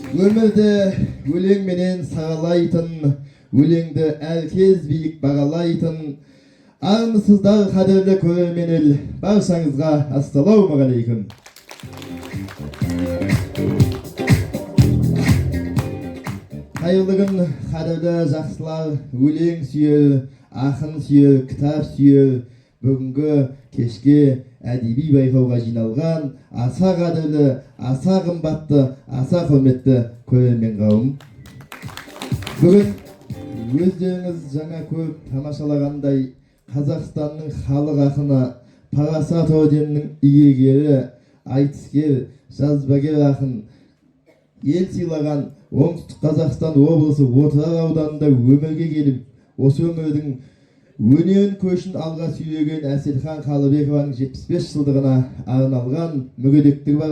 Өмірді өлең менен сағалайтын, өлеңді әркез биік бағалайтын, армысыздар қадірлі көрермен ел, баршаңызға ассалаумағалейкум. Қайырлы күн, қадірлі жақсылар, өлең сүйер, ақын сүйер, кітап сүйер, бүгінгі кешке әдеби байқауға жиналған аса қадірлі, аса қымбатты, аса құрметті көрермен қауым. Бүгін өздеріңіз жаңа көріп тамашалағандай Қазақстанның халық ақыны, Парасат орденінің иегері, айтыскер, жазбагер ақын, ел сыйлаған оңтүстік Қазақстан облысы Отырар ауданында өмірге келіп, осы өңірдің өнер көшін алға сүйреген Әселхан Қалыбекованың 75 жылдығына арналған мүгедектігі бар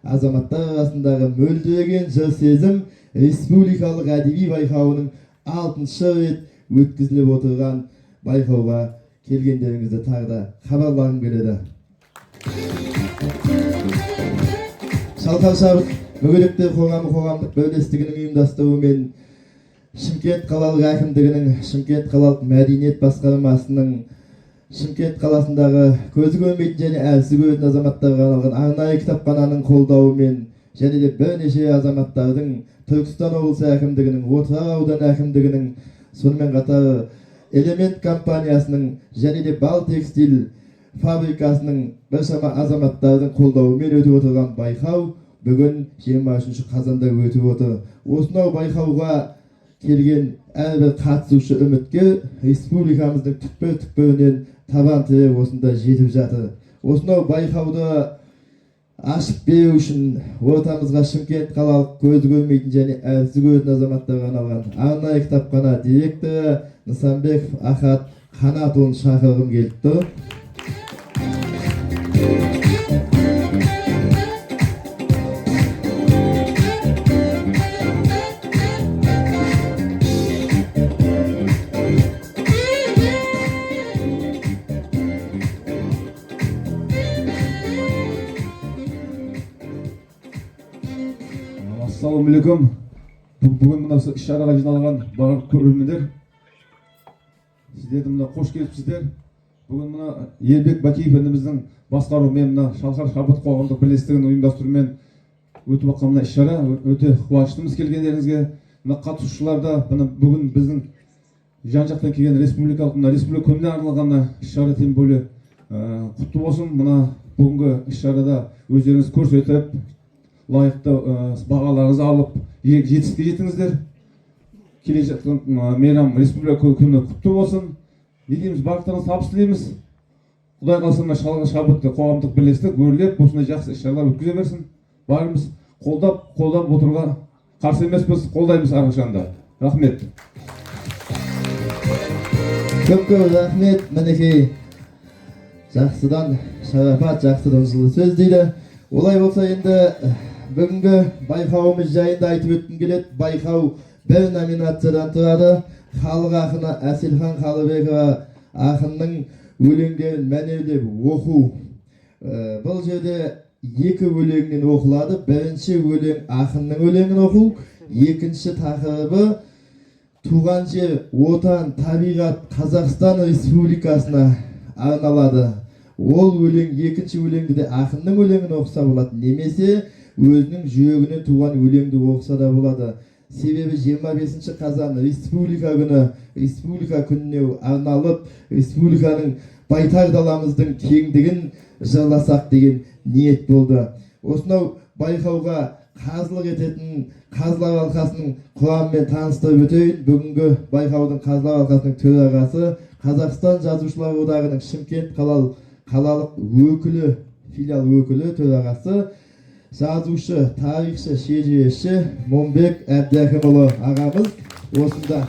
азаматтар арасындағы мөлдіреген жыр сезім республикалық әдеби байқауының 6-шы рет өткізіліп отырған байқауға келгендеріңізді тағы да хабарлағым келеді. Шалқар шабыт мүгедектер қоғамы қоғамдық бірлестігінің ұйымдастыруымен Шымкент қалалық әкімдігінің, Шымкент қалалық мәдениет басқармасының, Шымкент қаласындағы көзі көрмейтін және әлсіз көретін азаматтарға арналған арнайы кітапхананың қолдауымен және де бірнеше азаматтардың Түркістан облысы әкімдігінің, Отырар ауданы әкімдігінің, сонымен қатар Элемент компаниясының және де Бал текстиль фабрикасының біршама азаматтардың қолдауымен өтіп отырған байқау бүгін 23 қазанда өтіп отыр. Осынау байқауға келген әрбір қатысушы үміткер республикамыздың түкпір-түкпірінен табан тіреп осында жетіп жатыр. Осынау байқауды ашып беру үшін ортамызға Шымкент қалалық көзі көрмейтін және әлсіз көретін азаматтарға арналған арнайы кітапхана директоры Нысанбеков Ахат Қанатұлын шақырғым келіп тұр. Ассалаумағалейкум. Бүгін мына іс-шараға жиналған барлық көрермендер, сіздерді мына қош келіпсіздер. Бүгін мына Елбек Бакиев ініміздің басқаруымен мына Шалқар шабыт қоғамдық бірлестігінің ұйымдастыруымен өтіп жатқан мына іс-шара өте қуаныштымыз келгендеріңізге. Мына қатысушыларда бүгін біздің жан-жақтан келген республикалық республика күніне арналған іс-шара тем более құтты болсын. Мына бүгінгі іс-шарада өздеріңіз көрсетіп, лайықты бағаларыңызды алып, жетістікке жетіңіздер. Келе жатқан мейрам республика күні құтты болсын. Не дейміз, барлықтарыңыз табыс тілейміз. Құдай қаласа мына Шалқар шабытты қоғамдық бірлестік өрлеп, осындай жақсы іс-шаралар өткізе берсін. Барымыз қолдап отыруға қарсы емеспіз, қолдаймыз әрқашанда. Рахмет. Көп рахмет. Мінекей жақсыдан шарапат, жақсыдан жылы сөз дейді. Олай болса енді бүгінгі байқауымыз жайында айтып өткім келеді. Байқау бір номинациядан тұрады. Халық ақыны Әселхан Қалыбекова ақынның өлеңдерін мәнерлеп оқу. Бұл жерде екі өлеңнен оқылады. Бірінші өлең ақынның өлеңін оқу, екінші тақырыбы туған жер, отан, табиғат, Қазақстан Республикасына арналады. Ол өлең, екінші өлеңді де ақынның өлеңін оқыса болады, немесе өзінің жүрегінен туған өлеңді оқыса да болады. Себебі 25 қазан республика күні, республика күніне арналып, республиканың байтақ даламыздың кеңдігін жырласақ деген ниет болды. Осынау байқауға қазылық ететін қазылар алқасының құрамымен таныстырып өтейін. Бүгінгі байқаудың қазылар алқасының төрағасы, Қазақстан Жазушылар одағының Шымкент қалалық өкілі, филиал өкілі, төрағасы, жазушы, тарихшы, шежіреші Момбек Әбдіәкімұлы ағамыз. Осында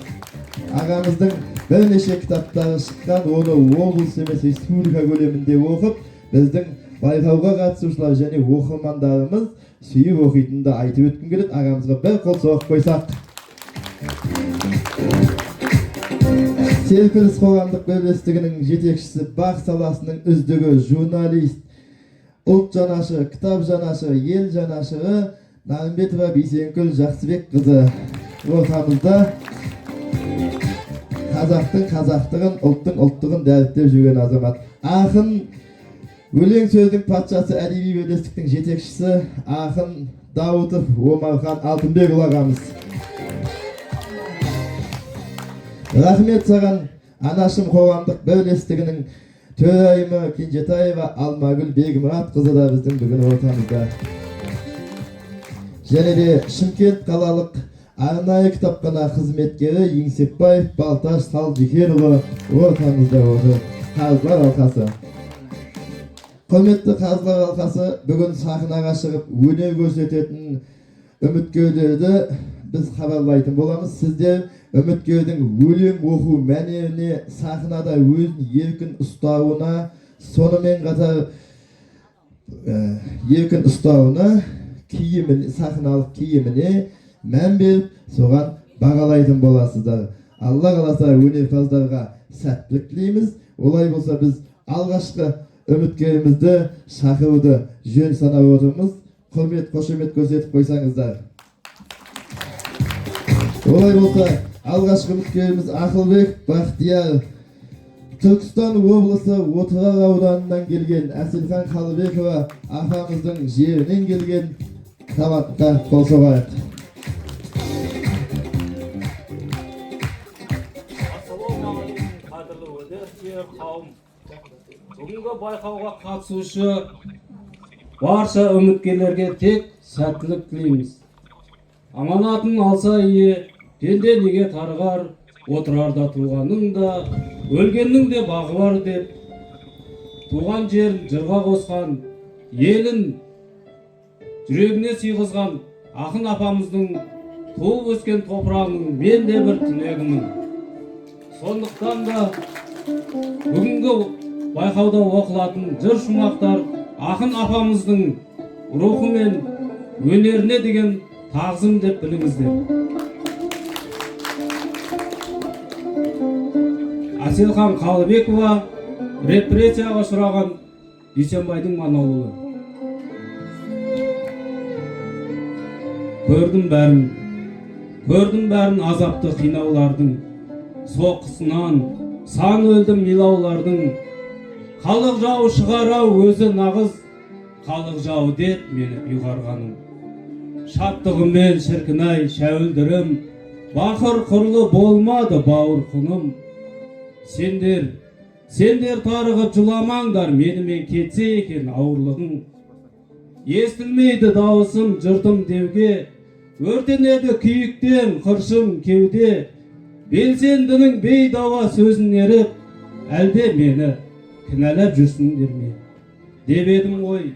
ағамыздың бірнеше кітаптары шыққан, оны облыс емес республика көлемінде оқып, біздің байқауға қатысушылар және оқырмандарымыз сүйіп оқитынды айтып өткім келеді. Ағамызға бір қол соғып қойсақ. Серпіліс қоғамдық бірлестігінің жетекшісі, бақ саласының үздігі, журналист, ұлт жанашы, кітап жанашы, ел жанашыры Нағымбетова Бейсенкүл Жақсыбекқызы ортамызда қазақтығын, ұлттығын дәріптеп жүрген азамат. Ақын өлең сөздің патшасы, әдеби бірлестіктің жетекшісі ақын Дауытов Омархан Алтынбекұлы ағамыз. Рахмет саған Анашым қоғамдық бірлестігінің төрайымы Кенжетаева Алмагүл Бегімұратқызы да біздің бүгін ортамызда. Және де Шымкент қалалық арнайы кітапхана қызметкері Еңсепбаев Балташ Салдикенұлы ортамызда отыр. Қазылар алқасы. Құрметті қазылар алқасы, бүгін сахнаға шығып өнер көрсететін үміткерлерді біз хабарлайтын боламыз. Сіздер үміткердің өлең оқу мәнеріне, сахнада өзін еркін ұстауына, сонымен қатар еркін ұстауына, сахналық киіміне мән беріп, соған бағалайтын боласыздар. Алла қаласа өнерпаздарға сәттілік тілейміз. Олай болса біз алғашқы үміткерімізді шақыруды жөн санап отырмыз. Құрмет, қошемет көрсетіп қойсаңыздар. Олай болса алғашқы үміткеріміз Ақылбек Бақтияр, Түркістан облысы Отырар ауданынан келген Әселхан Қалыбекова апамыздың жерінен келген талантқа қол соғайық. Ассалаумағалейкум, қадірлі өнерсүйер қауым. Бүгінгі байқауға қатысушы барша үміткерлерге тек сәттілік тілейміз. Аманатын алса ие, пенде неге тарығар, отырарда туғаның да, өлгеннің де бағы бар деп, туған жерін жырға қосқан, елін жүрегіне сыйғызған ақын апамыздың туып өскен топырағының мен де бір түлегімін. Сондықтан да бүгінгі байқауда оқылатын жыр шумақтар ақын апамыздың рухы мен өнеріне деген тағзым деп біліңіздер. Әселхан Қалыбекова репрессияға ұшыраған Дүйсенбайдың монологы. Көрдім бәрін азапты қинаулардың, соққысынан сан өлдім милаулардың. Халық жау шығарау өзі нағыз, халық жау деп мені ұйғарғаным. Шаттығымен шіркінай шәуілдірім, бақыр құрлы болмады бауыр құным. Сендер тарығып жұламаңдар, менімен кетсе екен ауырлығың. Естілмейді дауысым жыртым деуге, өртенеді күйіктен қыршым кеуде. Белсендінің бейдауа сөзін еріп, әлде мені кінәлап жүрсіңдер ме? Деп едім ғой,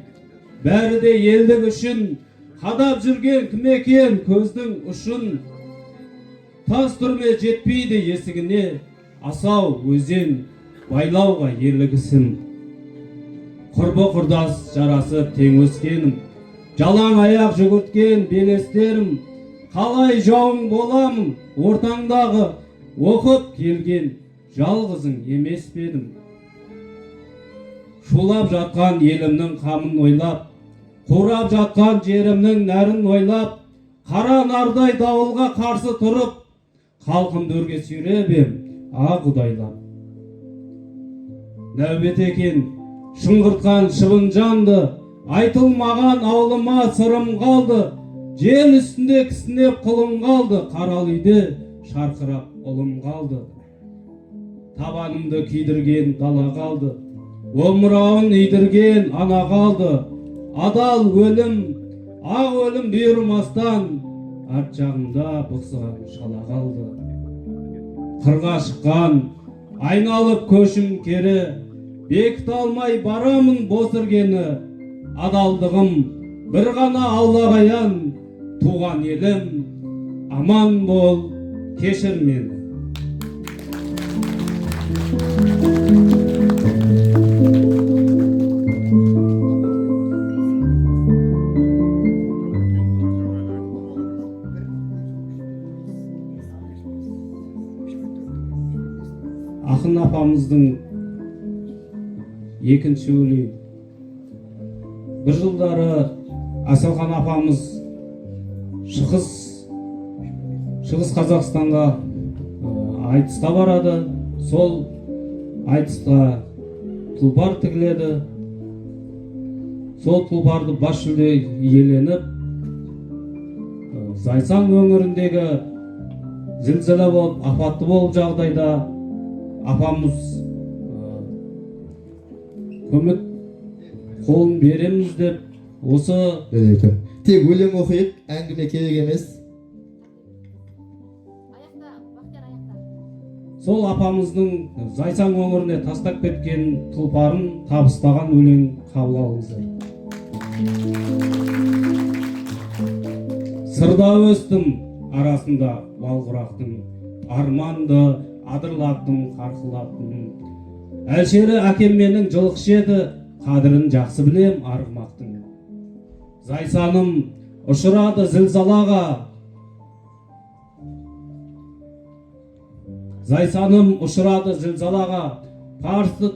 бәрі де елдің үшін, қадап жүрген кім екен көздің ұшын. Тас түрме жетпейді есігіне, асау өзен байлауға ерлігісім. Құрбы құрдас жарасып тең өскенім, жалаң аяқ жүгірткен белестерім. Қалай жауың боламын ортаңдағы, оқып келген жалғызың емес педім. Шулап жатқан елімнің қамын ойлап, қурап жатқан жерімнің нәрін ойлап, қара нардай дауылға қарсы тұрып, халқымды өрге сүйреп ем, құдайлап. Нәубет екен шыңғыртқан шыбын жанды, айтылмаған аулыма сырым қалды. Жел үстінде кісінеп құлым қалды, қарал үйде шарқырап ұлым қалды. Табанымды күйдірген дала қалды, омырауын үйдірген ана қалды. Адал өлім, ақ өлім бұйырмастан, арт жағымда бықсыған шала қалды. Қырға шыққан, айналып көшім кері, бекіт алмай барамын бос іргені. Адалдығым бір ғана Аллаға аян, туған елім, аман бол, кешір мені. Ақын апамыздың екінші өлең. Бір жылдары Әселхан апамыз Шығыс Қазақстанға айтысқа барады. Сол айтысқа тұлпар тігіледі. Сол тұлпарды бас жүлде иеленіп, Зайсан өңіріндегі зілзала болып, апатты болып жағдайда апамыз көмек қолын береміз деп осы тек өлең оқиық, әңгіме керек емес. сол апамыздың Зайсан өңіріне тастап кеткен тұлпарын табыстаған өлең қабыл алыңыздар. Сырда өстім арасында балғұрақтың, арманды адырлаттым, қарқылаттым. Әлшері әкем менің жылқышы еді, қадірін жақсы білем арғымақтың. Зайсаным ұшырады зілзалаға, Зайсаным ұшырады зілзалаға, қарсы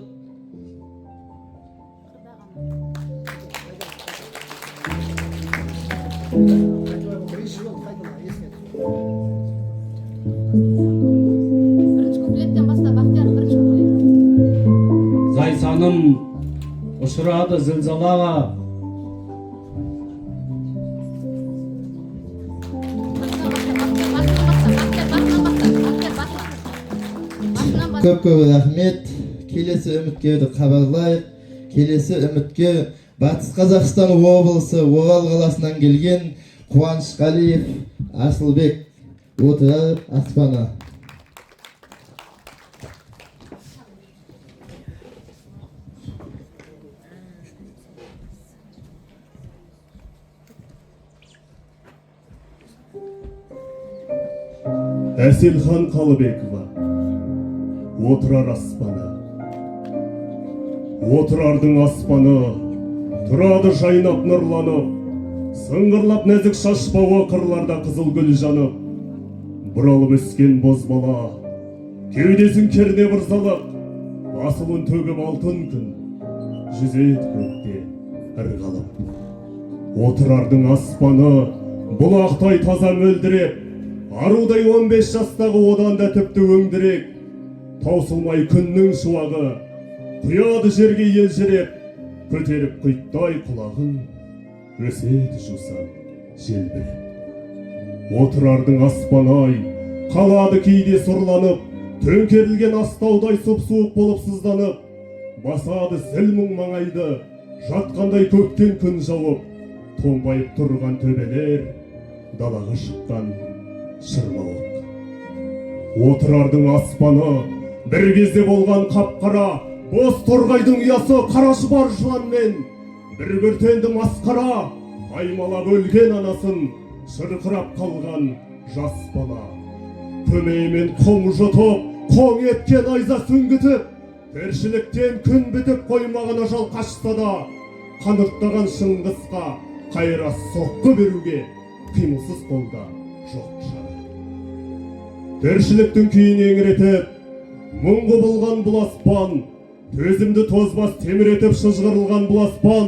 Зайсаным ұшырады зілзалаға, көп рахмет. Келесі үміткерді хабарлайық. Келесі үміткер Батыс Қазақстан облысы Орал қаласынан келген Қуанышқалиев Асылбек. Отырар аспаны. Әселхан Қалыбекова, отырар аспаны. Отырардың аспаны, тұрады жайнап нұрланып, сыңғырлап нәзік шашбауы қырларда қызыл гүл жанып. Бұралып өскен бозбала, кеудесін керне бұрзалық, асылын төгіп алтын күн, жүзеді көкте ырғалып. Отырардың аспаны, бұлақтай таза мөлдіреп, арудай 15 жастағы одан да тіпті өңдірек. Таусылмай күннің шуағы, құяды жерге елжіреп, көтеріп құйттай құлағын, өседі жусан желбіреп. Отырардың аспаны-ай, қалады кейде сұрланып, төңкерілген астаудай сұп-суық болып сызданып, басады зіл мұң маңайды, жатқандай көктен күн жауып, томбайып тұрған төбелер, далаға шыққан шырлауық. Отырардың аспаны, бір кезде болған қап-қара, боз торғайдың ұясы қара шұбар жыланмен, бір көртенді масқара, аймалап өлген анасын, шырқырап қалған жас бала. Көмеймен қоң жұтып, қоң еткен айза сүңгітіп, тіршіліктен күн бітіп қоймаған ажал қашса да, қанырттаған шыңғысқа қайра соққы беруге қимылсыз қолда жоқ шара. Тіршіліктің күйін еңіретіп, мұңғы болған бұл аспан, төзімді тозбас теміретіп шыжғырылған бұл аспан,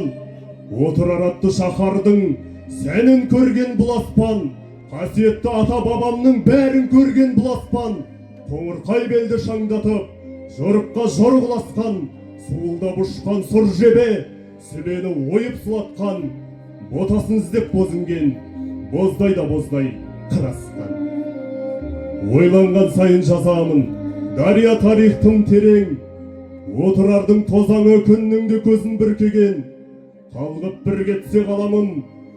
отырар атты шаһардың сәнін көрген бұл аспан, қасиетті ата бабамның бәрін көрген бұл аспан, қоңырқай белді шаңдатып, жорыққа жорғыласқан, суылдап ұшқан сұр жебе, сүбені ойып сұлатқан, ботасын іздеп бозінген, боздай да боздай қырасқан. Ойланған сайын жазамын, дария тарих тым терең, отырардың тозаңы күннің де көзін бүркеген, қалғып бір кетсе қаламым,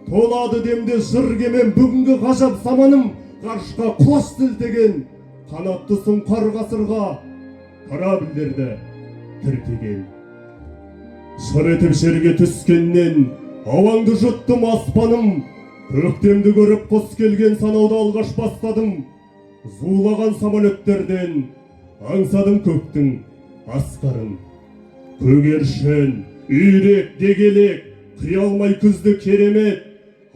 толады демде жыр кемем, бүгінгі ғажап заманым, ғарышқа құлаш сілтеген, қанатты сұңқар ғасырға корабльдерді тіркеген. Шыр етіп жерге түскеннен ауаңды жұттым аспаным, көктемді көріп құс келген санауды алғаш бастадым. Зулаған самолеттерден аңсадым көктің асқарын. Көгершін, үйрек, дегелек, қиялмай күзді керемет,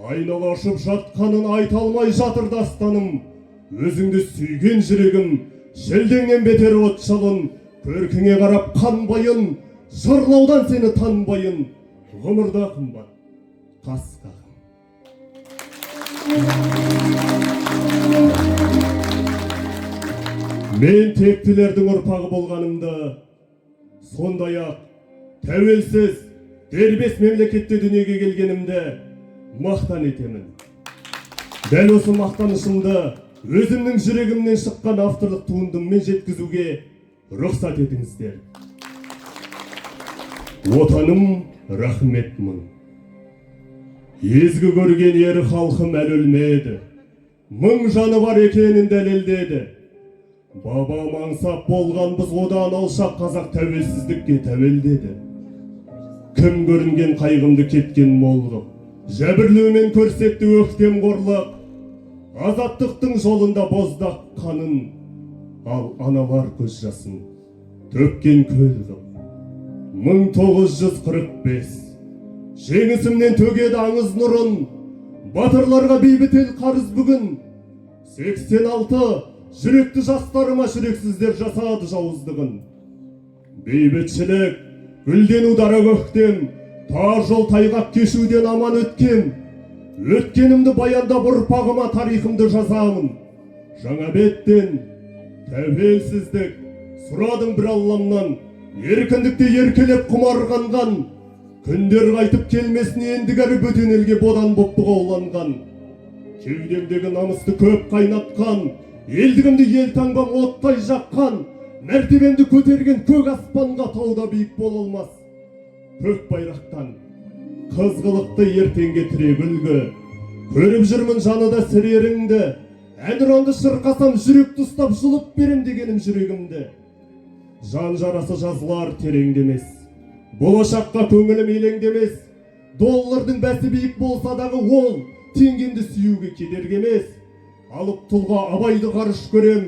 айнала ұшып жатқанын айта алмай жатыр дастаным. Өзіңді сүйген жүрегім, шелденген бетер от жалын, көркіңе қарап қанбайын, жырлаудан сені танбайын, ғұмырда қымбат қас қағым. Мен тектілердің ұрпағы болғанымды, сондай-ақ тәуелсіз, дербес мемлекетте дүниеге келгенімді мақтан етемін. Дәл осы мақтанышымды өзімнің жүрегімнен шыққан авторлық туындыммен жеткізуге рұқсат етіңіздер. Отаным, рахмет мың. Езгі көрген ері халқым әлі өлмеді. Мың жаны бар екенін дәлелдеді. Бабам аңсап болған біз одан алшақ қазақ тәуелсіздікке тәуелдеді. Кім көрінген қайғымды кеткен молғып, жәбірлеумен көрсетті өктем қорлық. Азаттықтың жолында боздақ қанын, ал аналар көз жасын төккен көл қып. 1945 жеңісімнен төгеді аңыз нұрын, батырларға бейбіт ел қарыз бүгін. 86 жүректі жастарыма жүрексіздер жасады жауыздығын. Бейбітшілік, гүлдену дара көктем, тар жол тайғақ кешуден аман өткем. Өткенімді баяндап ұрпағыма тарихымды жазамын. Жаңа беттен тәуелсіздік сұрадым бір Алламнан, еркіндікте еркелеп құмарғанған. Күндер қайтып келмесін ендігәрі бөтен елге бодан боп бұғауланған. Кеудемдегі намысты көп қайнатқан, елдігімді ел таңбам оттай жаққан. Мәртебемді көтерген көк аспанға тауда биік бола алмас. Көк байрақтан қызғылықты ертеңге тірек үлгі. Көріп жүрмін жаныда сіреріңді, әнұранды шырқасам жүректі ұстап жұлып берем дегенім жүрегімді. Жан жарасы жазылар тереңдемес, болашаққа көңілім елеңдемес. Доллардың бәсі биік болса дағы ол теңгемді сүюге кедергі емес. Алып тұлға Абайды ғарыш көрем,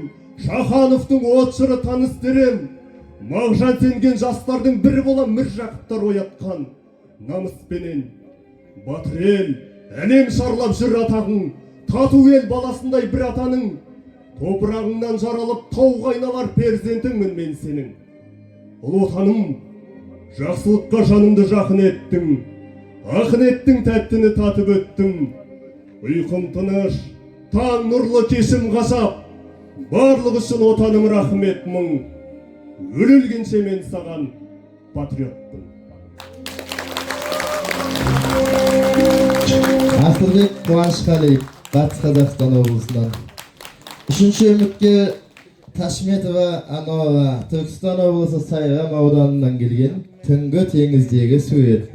Шахановтың от жыры таныс терем. Мағжан сенген жастардың бірі болам мір жақыптар оятқан. Намыспенен батыр ел, әлем шарлап жүр атағың, тату ел баласындай бір атаның. Топырағыңнан жаралып тауға айналар перзентіңмін мен сенің. Ұлы отаным, жақсылыққа жанымды жақын еттің, ақын еттің тәттіні татып өттім. Ұйқым тыныш, таң нұрлы кешім ғажап, барлық үшін отаным рахмет мың. Өлілгенше мен саған патриотпын. Асылбек Қуанышқалиев, Батыс Қазақстан облысынан. Үшінші үмітке Ташметова Анова, Түркістан облысы Сайрам ауданынан келген Түнгі теңіздегі сурет.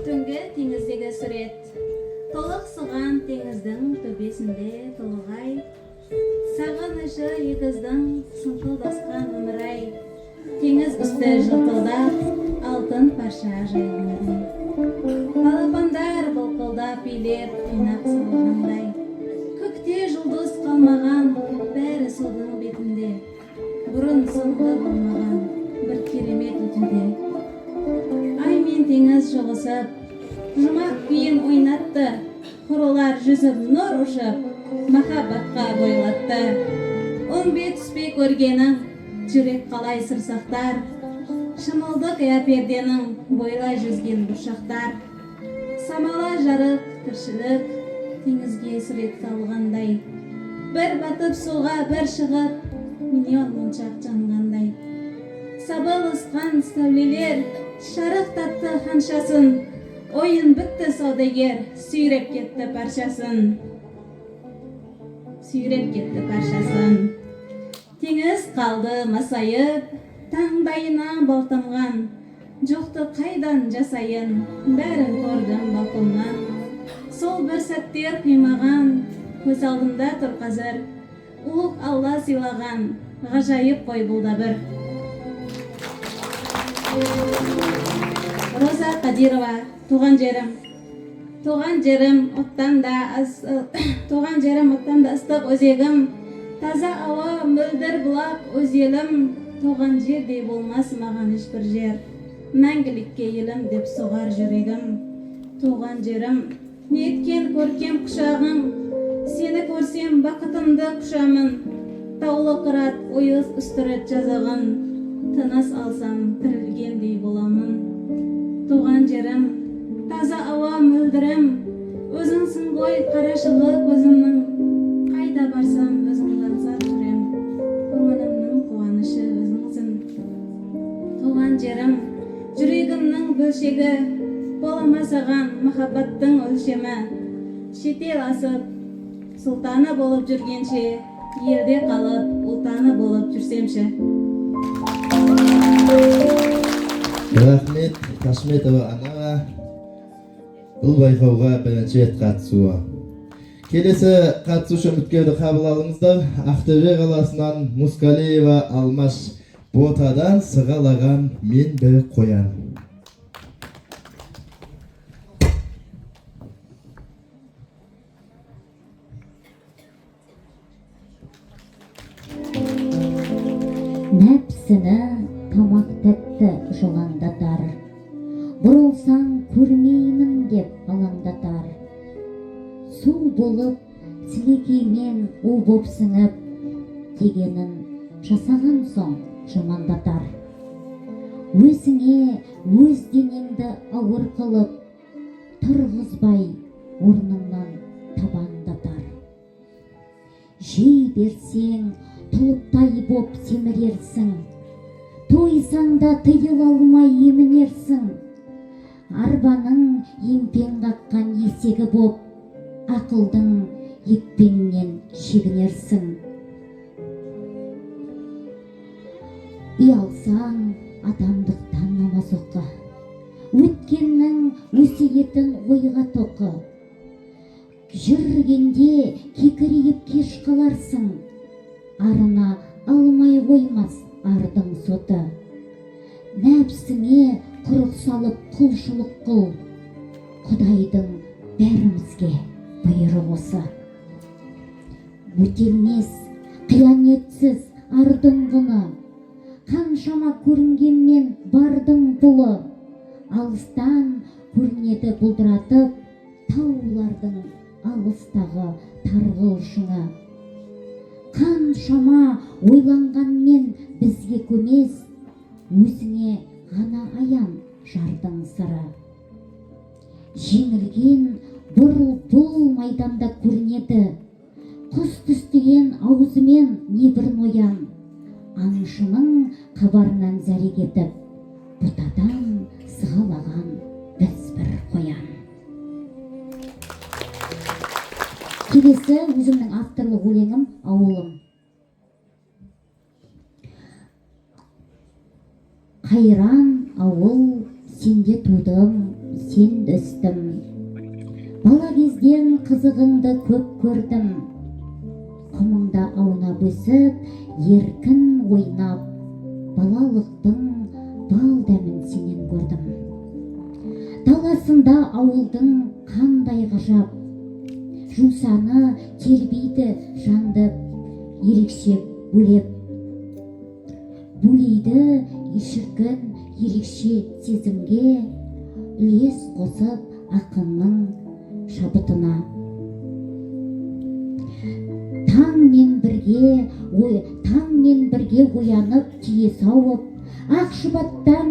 Түнгі теңіздегі сурет. Толықсыған теңіздің төбесінде толығай, сағынышы егіздің сыңқылдасқан өмір-ай. Теңіз үсті жылтылдап, алтын парша жайылғандай. Балапандар былқылдап билеп, ойнап салғандай. Көкте жұлдыз қалмаған, бәрі судың бетінде. Бұрын соңғы болмаған бір керемет өтуде. Ай мен теңіз жоғысып, жұмақ күйін ойнатты. Құрылар жүзіп нұр ұшып, махаббатқа бойлатты. Өңбе түспей көргенің, жүрек қалай сыр сақтар. Шымылдық перденің, бойлай жүзген бұршақтар. Самала жарық, тіршілік, теңізге сурет салғандай. Бір батып суға бір шығып, миллион моншақ жанғандай. Сабылысқан сәулелер, шарықтатты ханшасын. Ойын бітті саудагер, сүйреп кетті паршасын. Сүйреп кетті паршасын. Теңіз қалды масайып, таңдайына балтамған. Жоқты қайдан жасайын, бәрін көрдім балконнан. Сол бір сәттер қимаған, көз алдымда тұр қазір. Ұлық Алла сыйлаған, ғажайып қой бұл да бір. Роза Қадирова, туған жерім. Туған жерім оттан да ыстық өзегім. Таза ауа, мөлдір бұлақ өз елім. Туған жердей болмас маған ешбір жер. Мәңгілікке елім деп соғар жүрегім. Туған жерім, неткен көркем құшағың. Сені көрсем бақытымды құшамын. Таулы қырат, ойыз үстірет жазығын. Тыныс алсам тірілгендей боламын. Туған жерім, Қарашығы көзімнің, қайда барсам өзіңді аңсап жүрем. Көңілімнің қуанышы өзіңсің. Туған жерім, жүрегімнің бөлшегі, болама саған махаббаттың өлшемі. Шетел асып, сұлтаны болып жүргенше, елде қалып, ұлтаны болып жүрсемші. Рахмет Ташметова анаға бұл байқауға бірінші рет қатысуы. Келесі қатысушы үміткерді қабыл алыңыздар. Ақтөбе қаласынан Мускалиева Алмаш Ботадан сығалаған мен бір қоян. Нәпсіні тамақ тәтті жыландатар, бұрылсаң көрмеймін деп алаңдатар. Су болып сілекеймен у боп сіңіп, дегенін жасаған соң жамандатар. Өзіңе өз денеңді ауыр қылып, тұрғызбай орныңнан табандатар. Жей берсең тұлыптай боп семірерсің, тойсаң да тыйыл алмай емінерсің. Арбаның емпен қаққан есегі боп, ақылдың екпенінен шегінерсің. Ұялсаң адамдықтан намаз оқы, өткеннің өсиетін ойға тоқы. Жүргенде кекірейіп кеш қаларсың, арына алмай қоймас ардың соты. Нәпсіңе құрық салып құлшылық қыл, Құдайдың бәрімізге бұйрығы осы. Өтелмес, қиянетсіз ардың құны, қаншама көрінгенмен бардың бұлы. Алыстан көрінеді бұлдыратып, таулардың алыстағы тарғыл шыңы. Қаншама ойланғанмен бізге көмес, өзіңе ғана аян жардың сыры. Жеңілген бұл майданда көрінеді, құс түстеген аузымен небір ноян. Аңшының қабарынан зәрек етіп, бұтадан сығалаған біз бір қоян. Келесі өзімнің авторлық өлеңім ауылым. Қайран ауыл, сенде тудым, сен өстім. Бала кезден қызығыңды көп көрдім. Құмыңда аунап өсіп, еркін ойнап, балалықтың бал дәмін сенен көрдім. Даласында ауылдың қандай ғажап, жусаны тербейді жанды ерекше бөлеп. Бөлейді шіркін ерекше сезімге, үлес қосып ақынның шабытына. Таңмен бірге оянып тие сауып, ақ шұбаттан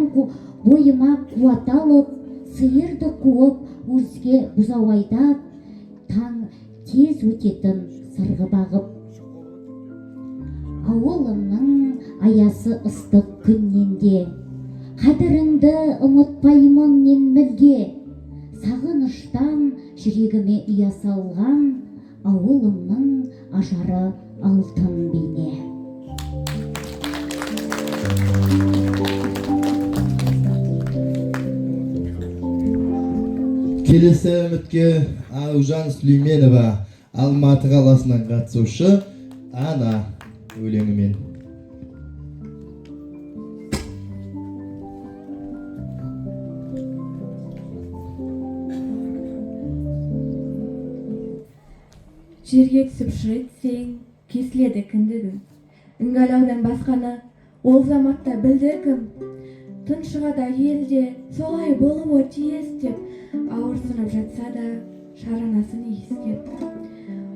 бойыма қуат алып, сиырды қуып өзге бұзау айдап, таң тез өтетін сырғы бағып. Ауылымның аясы ыстық күнненде, қадіріңді ұмытпаймын мен мүлде. Сағыныштан жүрегіме ұя салған, ауылымның ажары алтын бейне. Келесі үміткер Аружан Сүлейменова Алматы қаласынан қатысушы Ана өлеңімен. Жерге түсіп шыр етсең, кесіледі кіндігің. Үңгалаудан басқаны ол заматта білді кім? Тұншығада елде солай болуы тиіс деп, ауырсынып жатса да шаранасын иіскеп.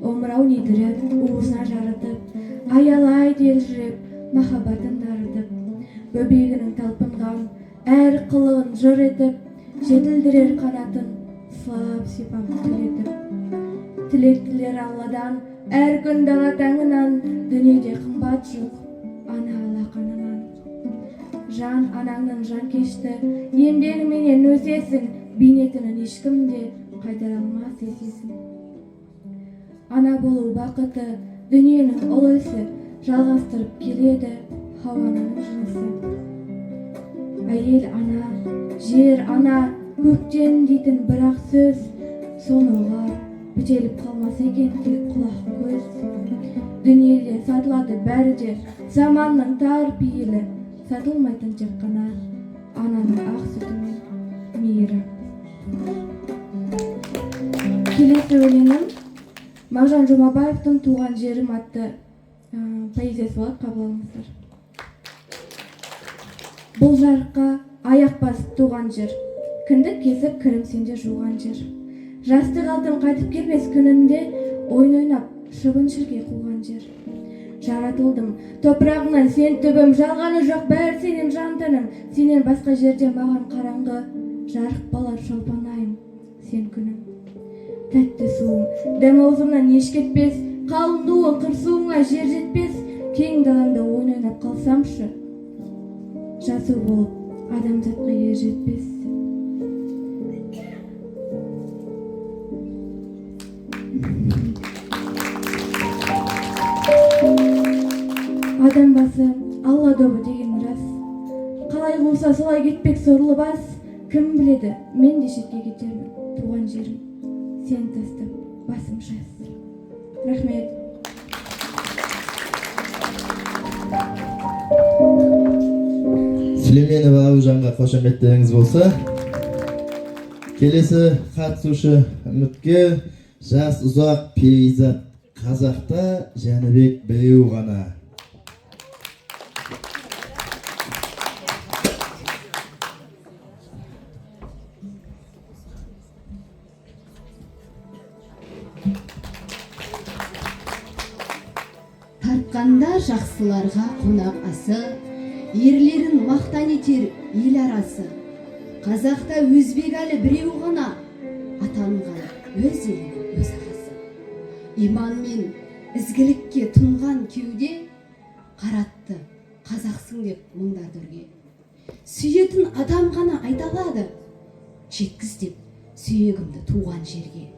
Омырау недіріп, уысына жарытып, аялай делжіреп, махаббатын дарытып, бөбегінің талпынған әр қылығын жыр етіп, жетілдірер қанатын сылап сипап түлетіп. Тілек тілер Алладан, әр күн дала таңынан, дүниеде қымбат жоқ, ана алақанынан. Жан анаңның жан кешті, емдеріменен өсесің, бейнетінің ешкімде қайтара алмас есесің. Ана болу бақыты, дүниенің ұлы ісі, жалғастырып келеді Хауаның жынысы. Әйел ана, жер ана, көктем дейтін бірақ сөз, соныға бітеліп қалмас екен тек құлақ көз. Дүниеде сатылады бәрі де, заманның тар пейілі, сатылмайтын тек қана ананың ақ сүті мен мейірі. Келесі өлеңім Мағжан Жұмабаевтың «Туған жерім» атты поэзиясы болады, қабыл алыңыздар. Бұл жарыққа аяқ басып туған жер, кіндік кесіп кірім сенде жуған жер. Жастық алтын қайтып келмес күнінде, ойын ойнап шыбын шіркей қуған жер. Жаратылдым топырағынан сен түбім, жалғаны жоқ бәрі сенен жан тәнім, сенен басқа жерде маған қараңғы, жарық балар шолпанайым, сен күнім. Тәтті суым, дәм аузымнан еш кетпес, қалың дуы қырсуыңа жер жетпес, кең даламда ойын ойнап қалсамшы, жасу болып адамзатқа ер жетпес. Адам басы Алла добы деген рас, қалай болса солай кетпек сорлы бас, кім біледі мен де шетке кетермін, туған жерім сен тастап басым жас. Рахмет. Сүлейменова Абужанға қошаметтеріңіз болса. Келесі қатысушы үмітке жас ұзақ перизат, қазақта Жәнібек біреу ғана. Тартқанда жақсыларға қонақ асы, ерлерін мақтан етер ел арасы. Қазақта өзбек әлі біреу ғана, атанған өз елінің өз ағасы. Иман мен ізгілікке тұнған кеуде, қаратты қазақсың деп мыңдар дүрге. Сүйетін адам ғана айталады, жеткіз деп сүйегімді туған жерге.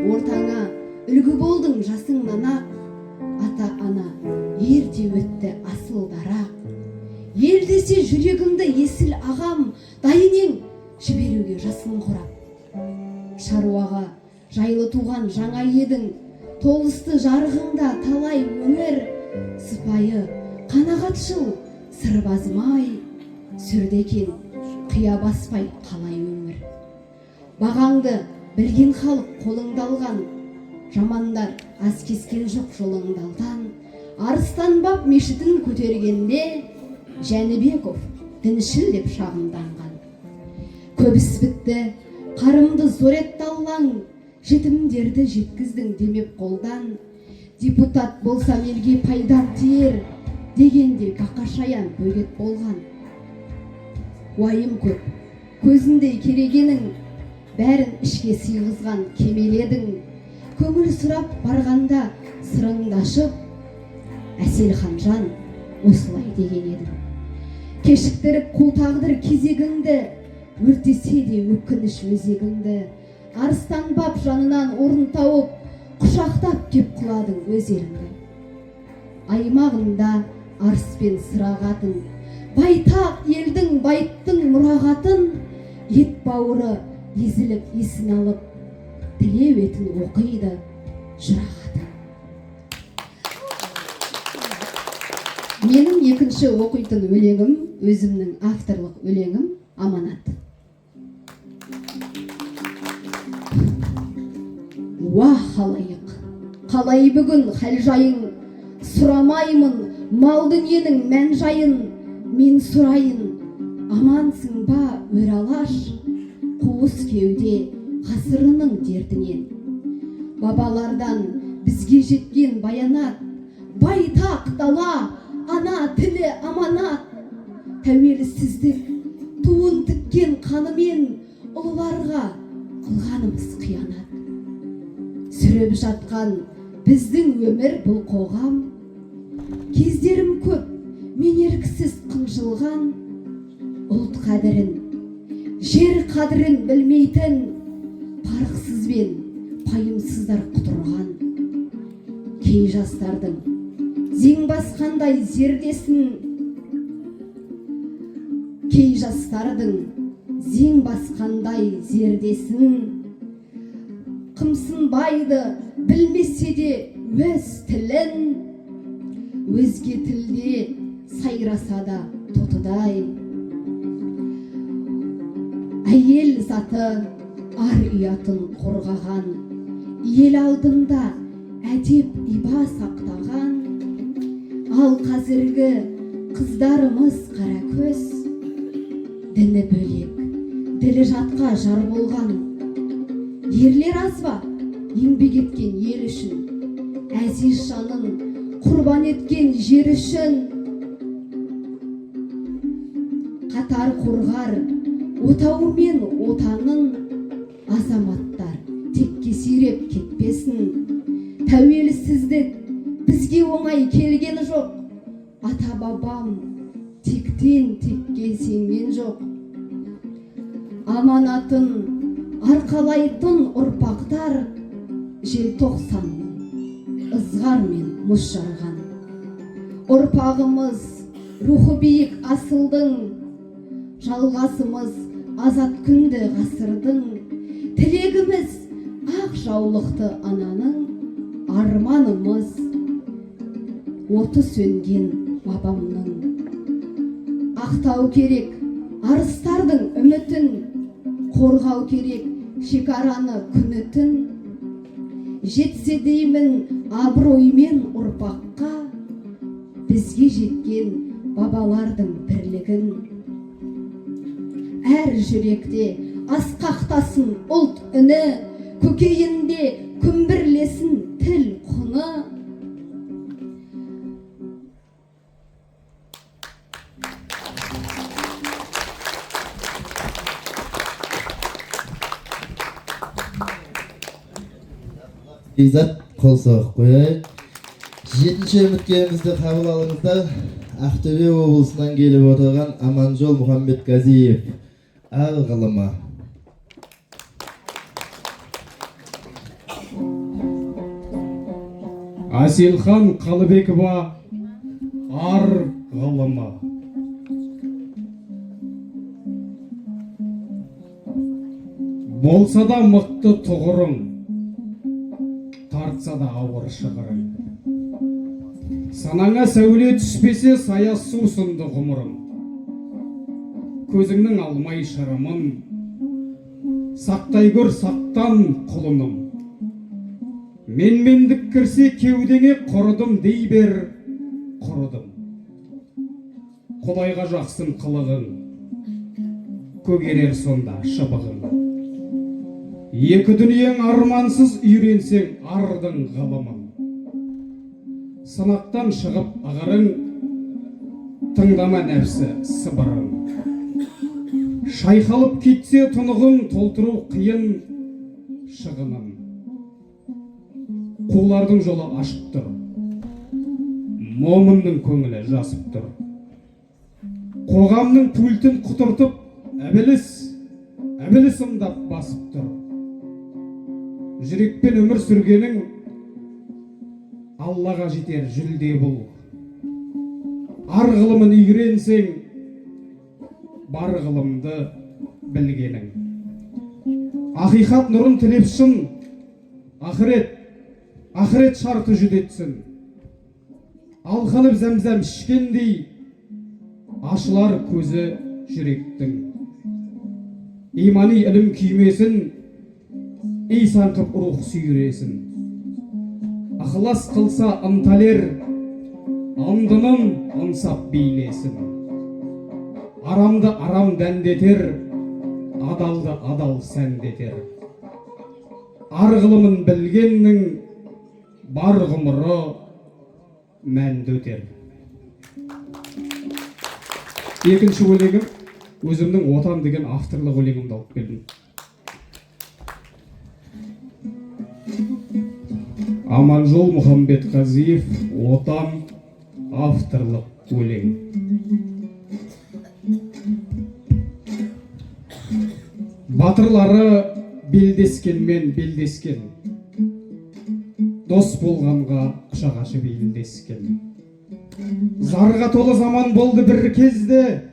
Ортаңа үлгі болдың жасыңнан ақ, ата-ана ерте өтті асыл дарақ. Ел десе жүрегімді есіл ағам, дайын ең жіберуге жасын құрап. Шаруаға жайлы туған жаңа едің, толысты жарығында талай өмір. Сыпайы қанағатшыл сырбазмай, сүрдекен қия баспай қалай өмір. Бағаңды білген халық қолыңды алған, жамандар аз кескен жоқ жолыңдалдан. Арыстанбап мешітін көтергенде, Жәнібеков діншіл деп шағымданған. Көбіс бітті, қарымды зоретталлаң, жетімдерді жеткіздің демеп қолдан. Депутат болсам елге пайдам тиер, дегенде бақашаян бөгет болған. Уайым көп, көзіндей керегенің, бәрін ішке сыйғызған кемеледің. Көңіл сұрап барғанда сырыңды ашып, Әселхан жан осылай деген едің. Кешіктіріп қу тағдыр кезегіңді, өртесе де өкініш өзегіңді. Арыстанбап жанынан орын тауып, құшақтап кеп құладың өз еліңді. Аймағында арыспен сырағатын, байтақ елдің байттың мұрағатын, ет бауыры езіліп есін алып, тілеу етін оқиды жұрағатын. Менің екінші оқитын өлеңім, өзімнің авторлық өлеңім «Аманат». Уа халайық, қалай бүгін хәл жайың, сұрамаймын мал дүниенің мән жайын. Мен сұрайын, амансың ба өр алаш, қуыс кеуде ғасырының дертінен. Бабалардан бізге жеткен баянат, байтақ дала, ана тілі аманат. Тәуелсіздік туын тіккен қанымен, ұлыларға қылғанымыз қиянат. сүріп жатқан біздің өмір бұл қоғам. Кездерім көп, мен еркісіз қынжылған, ұлт қадірін, жер қадірін білмейтін, парықсыз бен пайымсыздар құтырған. Кей жастардың зең басқандай зердесін, кей жастардың зең басқандай зердесін, қымсынбайды білмесе де өз тілін, өзге тілде сайраса да тотыдай. Әйел заты ар ұятын қорғаған, ел алдында әдеп иба сақтаған. Ал қазіргі қыздарымыз қара көз, діні бөлек, ділі жатқа жар болған. Ерлер аз ба еңбек еткен ел үшін, әзиз жанын құрбан еткен жер үшін. Қатар қорғар отауы мен отанын, азаматтар текке сүйреп кетпесін. Тәуелсіздік бізге оңай келген жоқ, ата бабам тектен текке сенген жоқ. Аманатын арқалайтын ұрпақтар желтоқсанның ызғар мен мұз жарған. Ұрпағымыз рухы биік асылдың, жалғасымыз азат күнді ғасырдың. Тілегіміз ақ жаулықты ананың, арманымыз оты сөнген бабамның. Ақтау керек арыстардың үмітін, қорғау керек шекараны күні түн. Жетсе деймін абыроймен ұрпаққа, бізге жеткен бабалардың бірлігін. Әр жүректе асқақтасын ұлт үні, көкейінде күмбірлесін тіл құны. Изат қол соғып қояйық. 7-ші үміткерімізді қабыл алыңыздар. Ақтөбе облысынан келіп отырған Аманжол Мұхамбетғазиев, ар ғылымы. Аселхан Қалыбекова, ар ғылымы. Болса да мықты тұғырың, тартса да ауыр шығырың. Санаңа сәуле түспесе саяз су сынды ғұмырың. Көзіңнің алмай шырымын, сақтай көр сақтан құлыным. Менмендік кірсе кеудеңе құрыдым дей бер, құрыдым. Құдайға жақсын қылығың, көгерер сонда шыбығың. Екі дүниең армансыз үйренсең ардың ғылымын. Сынақтан шығып ағырың, тыңдама нәпсі сыбырың. Шайқалып кетсе тұнығың, толтыру қиын шығынын. Қулардың жолы ашық тұр, момынның көңілі жасып тұр. Қоғамның пультін құтыртып, әбіліс ымдап басып тұр. Жүрекпен өмір сүргенің, Аллаға жетер жүлде бұл. Ар ғылымын үйренсең, бар ғылымды білгенің. Ақиқат нұрын тілеп шын, ақырет шарты жүдетсін. Алқынып зәмзәм ішкендей, ашылар көзі жүректің. Имани ілім күймесін, Исан қып рух сүйресін. Ақылас қылса ынталер, андының ынсап бейлесін. Арамды арам дәндетер, адалды адал сәндетер. Ар ғылымын білгеннің, бар ғұмыры мәнді өтер. Екінші өлеңім, өзімнің отан деген авторлық өлеңімді алып келдім. Аманжол Мұхамбетқазиев, Отан, авторлық өлең. Батырлары белдескенмен белдескен, дос болғанға құшақ ашып белдескен. Зарға толы заман болды бір кезде,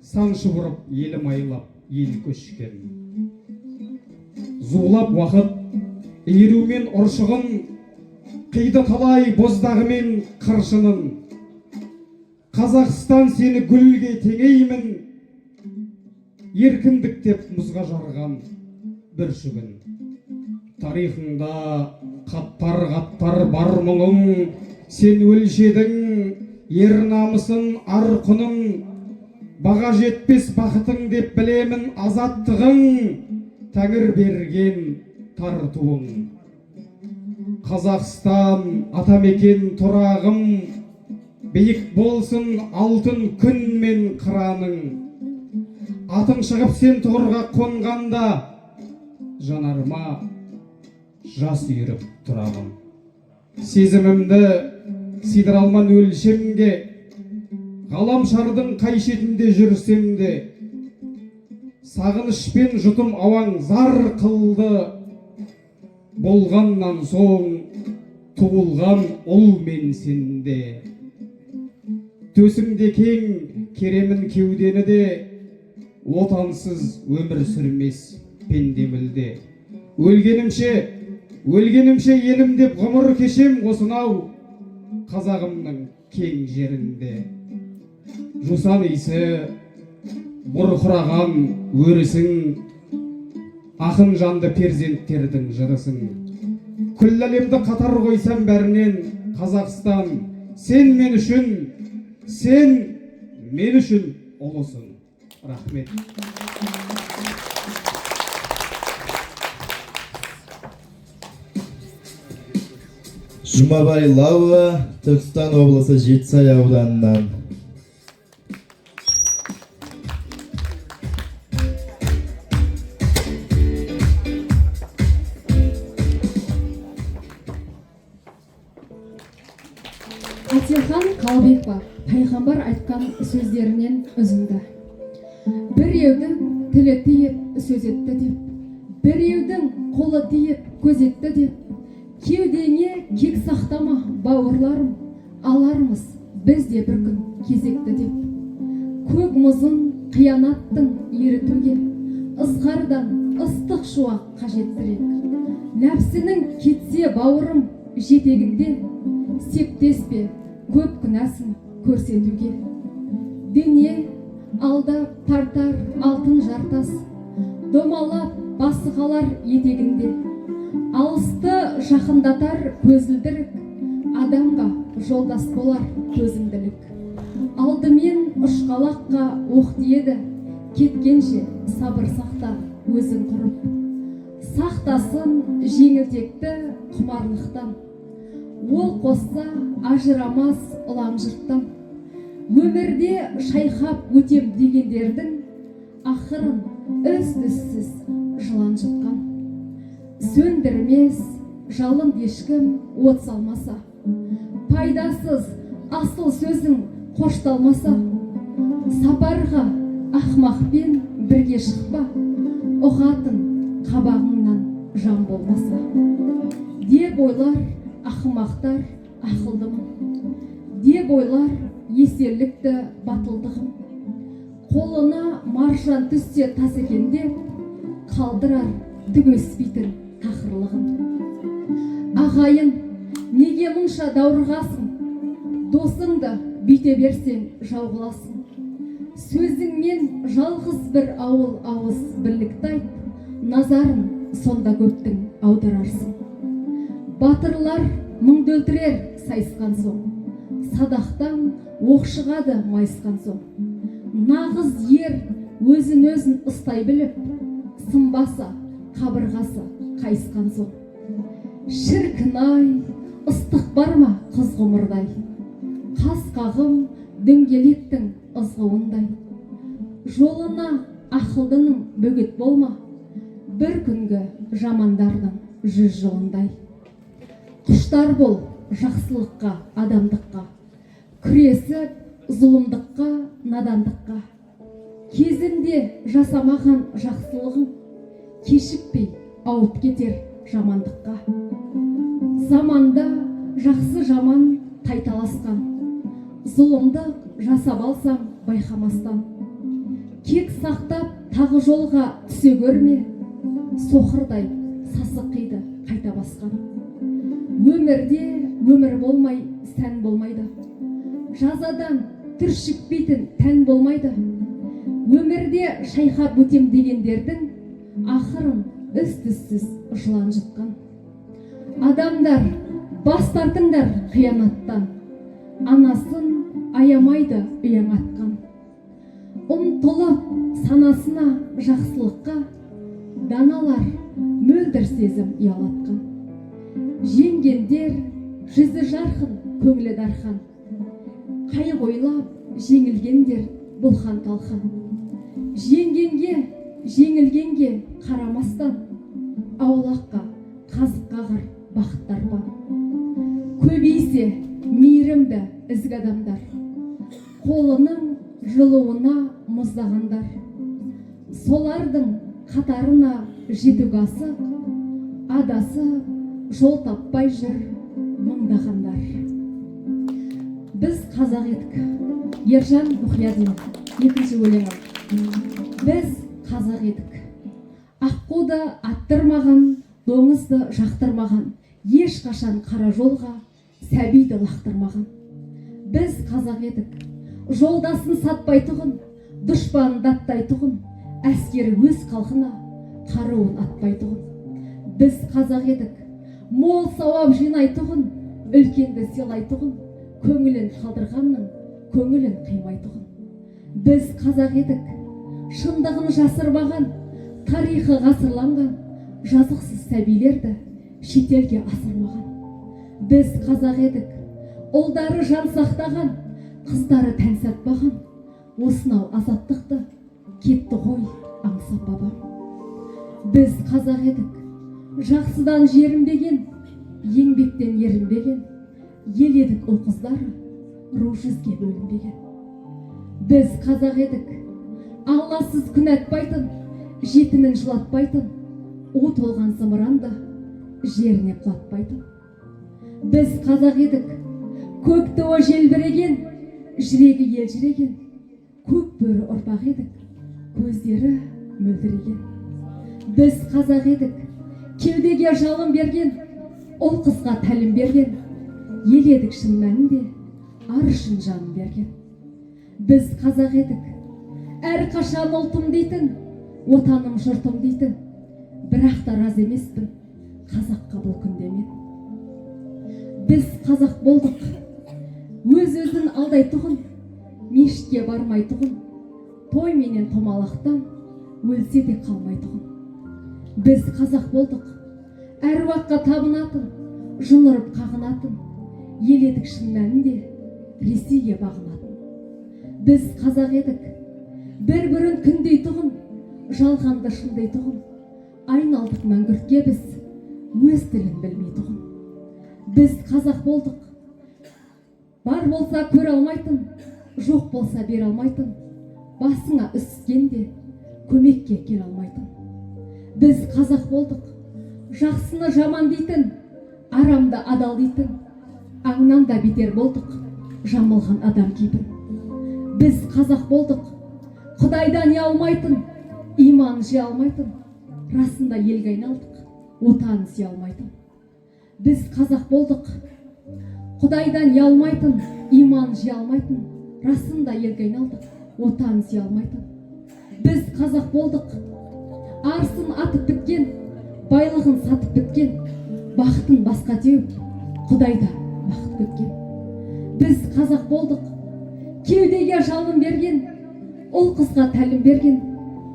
сан шұбырып елім айлап ел көшкен. Зулап уақыт иірумен ұршығын, қиды талай боздағымен қыршынын. Қазақстан сені гүлге теңеймін, еркіндік деп мұзға жарған бір шүгін. Тарихыңда қаттар бар мұңың, сен өлшедің ер намысын ар құнын. Баға жетпес бақытың деп білемін азаттығың, тәңір берген тартуың. Қазақстан атамекен тұрағым, биік болсын алтын күн мен қыраның. Атың шығып сен тұғырға қонғанда, жанарыма жас үйіріп тұрағым. Сезімімді сидыра алман өлшемге, ғалам шардың қай шетінде жүрсем де, сағынышпен жұтым ауаң зар қылды. Болғаннан соң туылған ұл мен сенде. Төсіңде кең керемін кеудені де, отансыз өмір сүрмес пенде мүлде. Өлгенімше елім деп ғұмыр кешем осынау қазағымның кең жерінде. Жусан иісі бұрқыраған өрісің, ақын жанды перзенттердің жырысың. Күллі әлемді қатар қойсам бәрінен, Қазақстан, сен мен үшін ұлысың. Рахмет. Жұмабай Лауа, Түркістан облысы Жетісай ауданынан. Атилхан Қалбекова пайғамбар айтқан сөздерінен үзінді. Біреудің тілі тиіп сөз етті деп, біреудің қолы тиіп көз етті деп, кеудеңе кек сақтама бауырларым, алармыз біз де бір күн кезекті деп. Көк мұзын қиянаттың ерітуге, ызғардан ыстық шуақ қажеттірек. Нәпсінің кетсе бауырым жетегінде, септеспе көп күнәсін көрсетуге. Дүние алдап тартар алтын жартас, домалап басы қалар етегінде. Алысты жақындатар көзілдірік, адамға жолдас болар көзімділік. Алдымен ұшқалаққа оқ тиеді, кеткенше сабыр сақта өзің құрып. Сақтасын жеңілтекті құмарлықтан, ол қосса ажырамас ұлан жұрттан. Өмірде шайқап өтем дегендердің ақырын үз-түзсіз жылан жұтқан. Сөндірмес жалын ешкім от салмаса, пайдасыз асыл сөзің қошталмаса, сапарға ақмақпен бірге шықпа, ұғатын қабағыңнан жан болмаса. Деп ойлар ақымақтар ақылдымын, деп ойлар есерлікті батылдығым. Қолына маржан түссе тас екенде, қалдырар түгеспейтін тақырлығын. Ағайын, неге мұнша даурығасың? Досыңды бүйте берсең жау қыласың. Сөзіңмен жалғыз бір ауыл ауыз бірлікті айт, назарын сонда көптің аударарсың. Батырлар мұңды өлтірер сайысқан соң, садақтан оқ шығады майысқан соң. Нағыз ер өзін ұстай біліп, сынбаса қабырғасы қайысқан соң. Шіркін-ай, ыстық бар ма қыз ғұмырдай, қас-қағым дөңгелектің ызғуындай. Жолына ақылдының бөгет болма, бір күнгі жамандардың 100 жылындай. құштар бол жақсылыққа, адамдыққа, күресіп зұлымдыққа, надандыққа. Кезінде жасамаған жақсылығың кешікпей ауып кетер жамандыққа. Заманда жақсы жаман тайталасқан, зұлымдық жасап алсам байқамастан. Кек сақтап тағы жолға түсе көрме, соқырдай сасық қиды қайта басқан. Өмірде өмір болмай сән болмайды, жазадан түршікпейтін тән болмайды. Өмірде шайқап өтем дегендердің ақырын із-түзсіз жылан жұтқан. Адамдар бас тартыңдар қиянаттан, анасын аямайды ұяң атқан. Ұмтылып санасына жақсылыққа, даналар мөлдір сезім ұялатқан. Жеңгендер жүзі жарқын, көңілі дархан, қайық ойлап жеңілгендер бұлхан талқан. Жеңілгенге қарамастан, аулаққа қазық қағар бақыттар бар. Көбейсе мейірімді ізгі адамдар, қолының жылуына мұздағандар. Солардың қатарына жетуге асық, адасып жол таппай жүр мыңдағандар. Біз қазақ едік. Ержан Мұхиядин, екінші өлеңі. Біз қазақ едік. Аққуды аттырмаған, доңызды жақтырмаған, ешқашан қара жолға сәбиді лақтырмаған. Біз қазақ едік. Жолдасын сатпайтұғын, дұшпанын даттайтұғын, әскері өз халқына қаруын атпайтұғын. Біз қазақ едік. Мол сауап жинайтұғын, үлкенді сыйлайтұғын, көңілін қалдырғанның көңілін қимайтұғын. Біз қазақ едік. Шындығын жасырмаған, тарихы ғасырланған, жазықсыз сәбилерді шетелге асырмаған. Біз қазақ едік. Ұлдары жан сақтаған, қыздары тән сатпаған, осынау азаттықты кетті ғой аңсап бабам. Біз қазақ едік. Жақсыдан жерінбеген, еңбектен ерінбеген, ел едік ұл қыздары, ру жүзге бөлінбеген. Біз қазақ едік. Алласыз күн әтпайтын, жетімін жылатпайтын, от олған зымыранды жеріне құлатпайтын. Біз қазақ едік. Көк туы желбіреген, жүрегі елжіреген, көк бөрі ұрпақ едік, көздері мөлдіреген. Біз қазақ едік. Кеудеге жалын берген, ұл қызға тәлім берген, ел едік шын мәнінде, ар үшін жанын берген. Біз қазақ едік. Әрқашан ұлтым дейтін, отаным жұртым дейтін, бірақ та раз емеспін қазаққа бұл күнде мен. Біз қазақ болдық. Өз-өзін алдайтұғын, мешітке бармайтұғын, той менен томалақтан өлсе де қалмайтұғын. Біз қазақ болдық. Әруаққа табынатын, жын ұрып қағынатын, ел едік шын мәнінде Ресейге бағынатын. Біз қазақ едік. Бір-бірін күндейтұғын, жалғанды шындайтұғын, айналдық мәңгүртке біз өз тілін білмейтұғын. Біз қазақ болдық. Бар болса көр алмайтын, жоқ болса бер алмайтын, басыңа үскенде көмекке кел алмайтын. Біз қазақ болдық. Жақсыны жаман дейтін, арамды адал дейтін, аңнан да бетер болдық, жамылған адам кейпін. Біз қазақ болдық. Құдайдан ұялмайтын, иманын жия алмайтын, расында елге айналдық, отанын сүйе алмайтын. Біз қазақ болдық. Құдайдан ұялмайтын, иманын жия алмайтын, расында елге айналдық, отанын сүйе алмайтын. Біз қазақ болдық. Арысын атып біткен, байлығын сатып біткен, бақытын басқа теуіп, Құдайда бақыт күткен. Біз қазақ болдық. Кеудеге жалын берген, ұл қызға тәлім берген,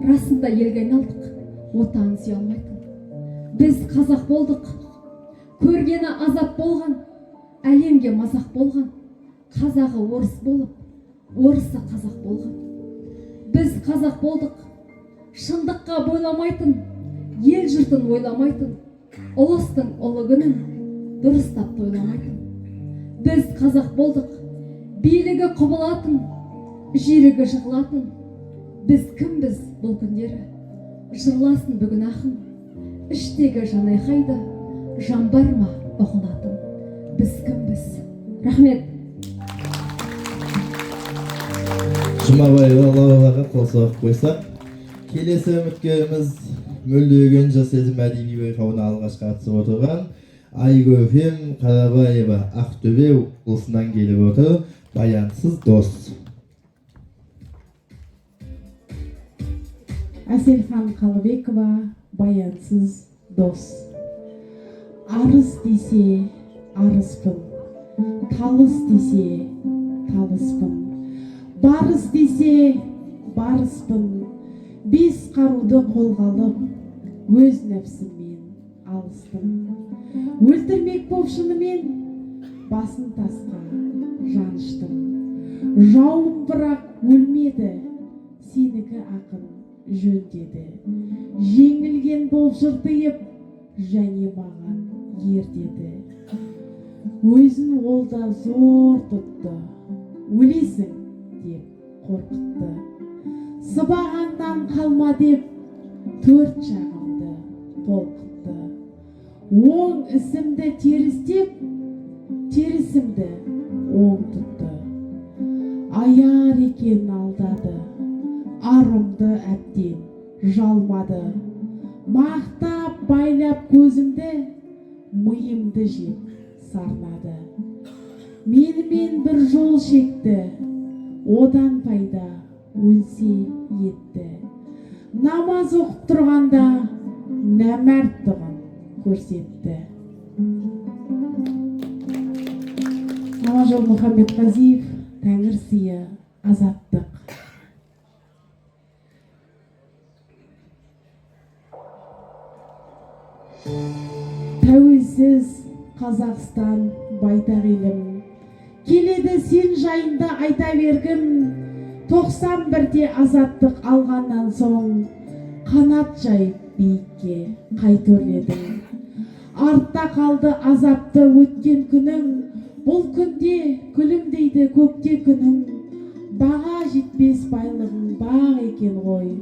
расында елге айналдық, отанын сүйе алмайтын. Біз қазақ болдық. Көргені азап болған, әлемге мазақ болған, қазағы орыс болып, орысы қазақ болған. Біз қазақ болдық. Шындыққа бойламайтын, ел жұртын ойламайтын, ұлыстың ұлы күнін дұрыстап тойламайтын. Біз қазақ болдық, билігі құбылатын, жүйрігі жығылатын. Біз кімбіз бұл күндері? Жырласын бүгін ақын, іштегі жан айқайды, жан бар ма ұғынатын? Біз кімбіз? Рахмет. Жұмабаева Лауаға қол соғып қойсақ, келесі үміткеріміз Мөлдіреген жас сезім әдеби байқауына алғаш қатысып отырған Айгөфем Қарабаева Ақтөбе облысынан келіп отыр. Баянсыз дос. Әселхан Қалыбекова Баянсыз дос. Арыз десе арызбын, талыс десе талыспын, барыс десе барыспын, бес қаруды қолға алып, өз нәпсіммен алыстым. Өлтірмек боп шынымен басын тасқа жаныштым. Жауым бірақ өлмеді, сенікі ақын жөн деді. Жеңілген болып жыртайып, және маған ер деді. Өзін ол да зор тұтты, өлесің деп қорқытты. Сыбағаннан қалма деп төрт жағымды толқытты. Оң ісімді теріс деп, терісімді оң тұтты. Аяр екен алдады, арымды әбден жалмады. Мақтап байлап көзімді, миымды жеп сарнады. Менімен бір жол шекті, одан пайда өлсе етті. Намаз оқып тұрғанда нәмәрттығын көрсетті. Аманжол Мұхамбетқазиев, Тәңір сыйы, азаттық. Тәуелсіз Қазақстан байтақ елім, келеді сен жайында айта бергім. 91-де азаттық алғаннан соң қанат жайып биікке қайта өрледің. Артта қалды азапты өткен күнің, бұл күнде күлімдейді көкте күнің. Баға жетпес байлығың бақ екен ғой,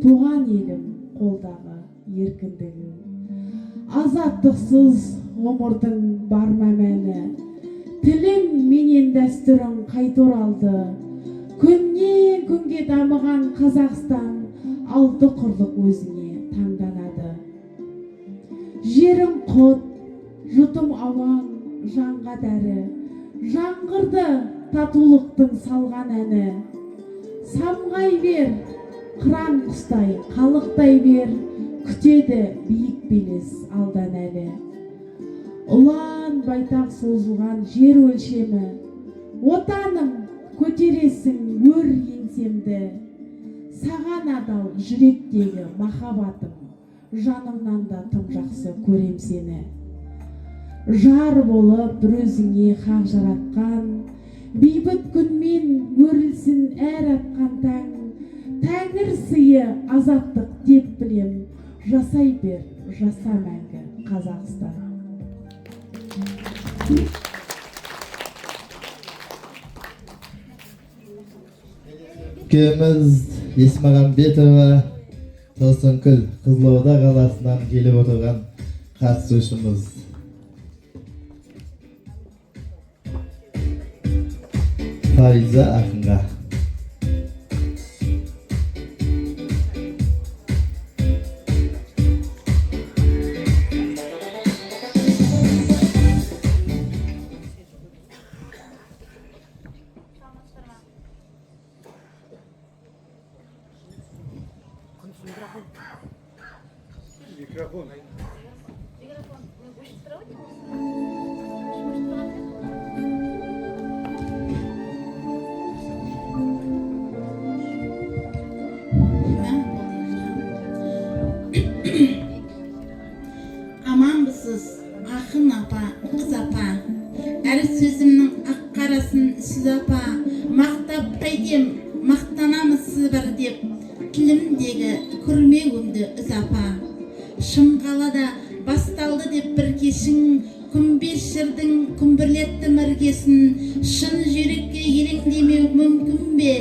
туған елім қолдағы еркіндігің. Азаттықсыз ғұмырдың бар мәні, тілің менен дәстүрің қайта оралды. Күннен күнге дамыған Қазақстан алты құрлық өзіңе таңданады. Жерің құт, жұтым ауаң, жанға дәрі, жаңғырды татулықтың салған әні. Самғай бер, қыран құстай, қалықтай бер, күтеді биік белес алдан әлі. Ұлан байтақ созылған жер өлшемі, отаным көтересің өр еңсемді. Саған адал жүректегі махаббатым, жанымнан да тым жақсы көрем сені. Жар болып бір өзіңе хақ жаратқан, бейбіт күнмен өрілсін әр атқан таң. Тәңір сыйы азаттық деп білем, жасай бер, жаса мәңгі Қазақстан. Кеміз Есмағамбетова Тылсынкүл Қызылорда қаласынан келіп отырған қатысушымыз. Фариза ақынға. Аманбысыз, ақын апа, қыз апа, әр сөзімнің ақ-қарасын сүз апа. Мақтап қайтем, мақтанамыз сіз бір деп, тілімдегі күрмеуімді үз апа. Шымқалада басталды деп бір кешің, күмбез жырдың күмбірлеттім іргесін, шын жүрекке елеңдемеу мүмкін бе?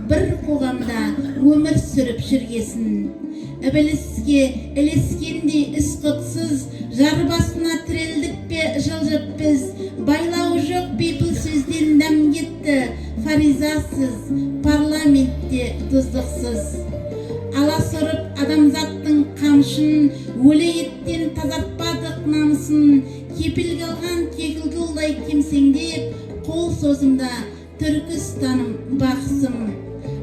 Бір қоғамда өмір сүріп жүргесін. Ібіліске ілескендей іс құтсыз, жар басына тірелдік пе жылжып біз, байлау жоқ бейпіл сөзден дәм кетті, фаризасыз, парламентте тұздықсыз. Алас ұрып адамзаттың қамшын, өлі еттен тазартпадық намысын, кепілге алған кекілгілдай кемсеңдеп, қол созымда Түркістаным бақсым.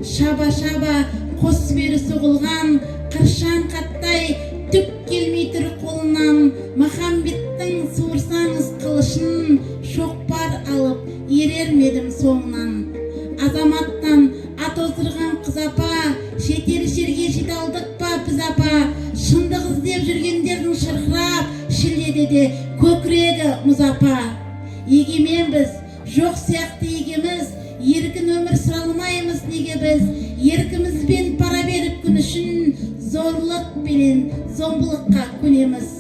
Шаба-шаба қос бері соғылған, қыршан қаттай түк келмей тұр қолынан, Махамбеттің суырсаңыз қылышын, шоқпар алып ерермедім соңынан. Азаматтан ат оздырған қыз апа, жетер жерге жете алдық па біз апа, шындық іздеп жүргендердің шырқырап, шілдеде көкірегі мұз апа. Егеменбіз, жоқ сияқты егеміз, еркін өмір сұралмаймыз неге біз, еркімізбен пара беріп күн үшін, зорлық пенен зомбылыққа көнеміз.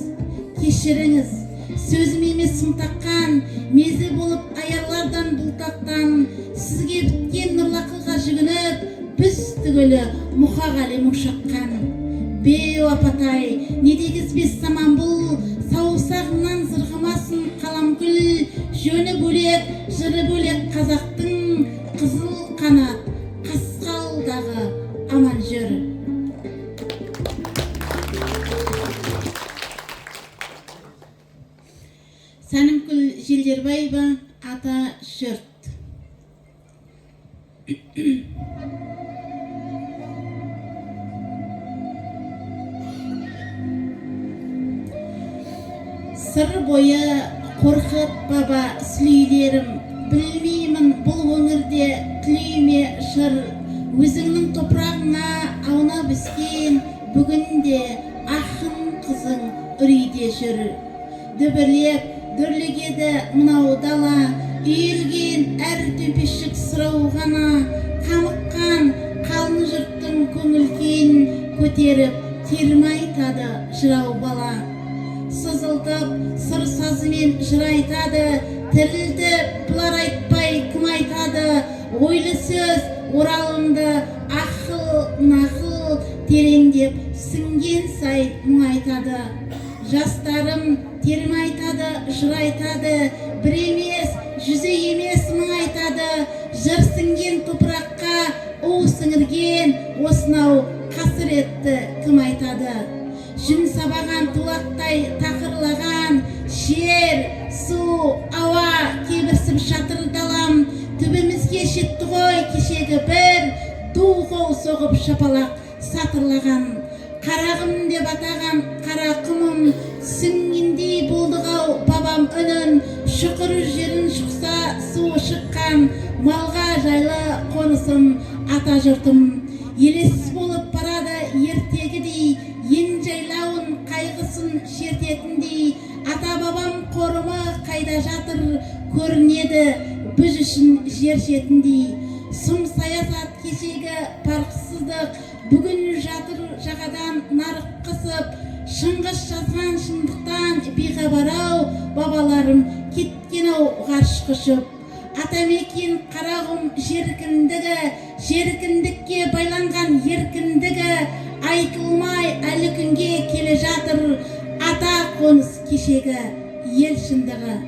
Кешіріңіз, сөзім емес сым таққан, мезі болып аярлардан бұлтақтан, сізге біткен нұрлы ақылға жүгініп, біз түгілі Мұқағали мұң шаққан. Беу апатай, не дегізбес заман бұл, саусағынан зырғымасын қаламгүл, жөні бөлек, жыры бөлек қазақтың, қызыл қанат қасқалдағы аман жүр. Сәнімгүл Желдербаева, ата жұрт. Сыр бойы қорқып баба сүлейлерім, білмеймін бұл өңірде түлейме жыр, өзіңнің топырағына аунап өскен, бүгінде ақын қызың үрейде жүр. Дөбірлеп дүрлігеді мынау дала, үйілген әр төпешік сұрау ғана, қамыққан қалың жұрттың көңіл-күйін көтеріп терме айтады жырау бала. Сызылтып сыр сазымен жыр айтады, тірілді бұлар айтпай кім айтады, ойлы сөз оралымды ақыл-нақыл тереңдеп сіңген сай мұң айтады. Жастарым терме айтады, жыр айтады, бір емес, жүзі емес мұң айтады, жыр сіңген топыраққа у сіңірген осынау қасіретті кім айтады. Жүн сабаған тулақтай тақырлаған, жер, су, ауа кебірсіп шатыр далам, түбімізге жетті ғой кешегі бір ду қол соғып шапалақ сатырлаған. Қарағым деп атаған қара құмым, сіңгендей болдығау бабам үнін, шұқыр жерін шықса суы шыққан, малға жайлы қонысым ата жұртым. Елес болып барады ертегідей, ен жайлауын қайғысын шертетіндей, ата бабам қорымы қайда жатыр, көрінеді біз үшін жер шетіндей. Сұм саясат кешегі парқысыздық, бүгін жатыр жағадан нарық қысып, шыңғыс жазған шындықтан бейхабарау, бабаларым кеткен-ау ғарыш құшып. Атамекен қарағым жеркіндігі, жеркіндікке байланған еркіндігі, айтылмай әлі күнге келе жатыр, ата қоныс кешегі ел шындығы.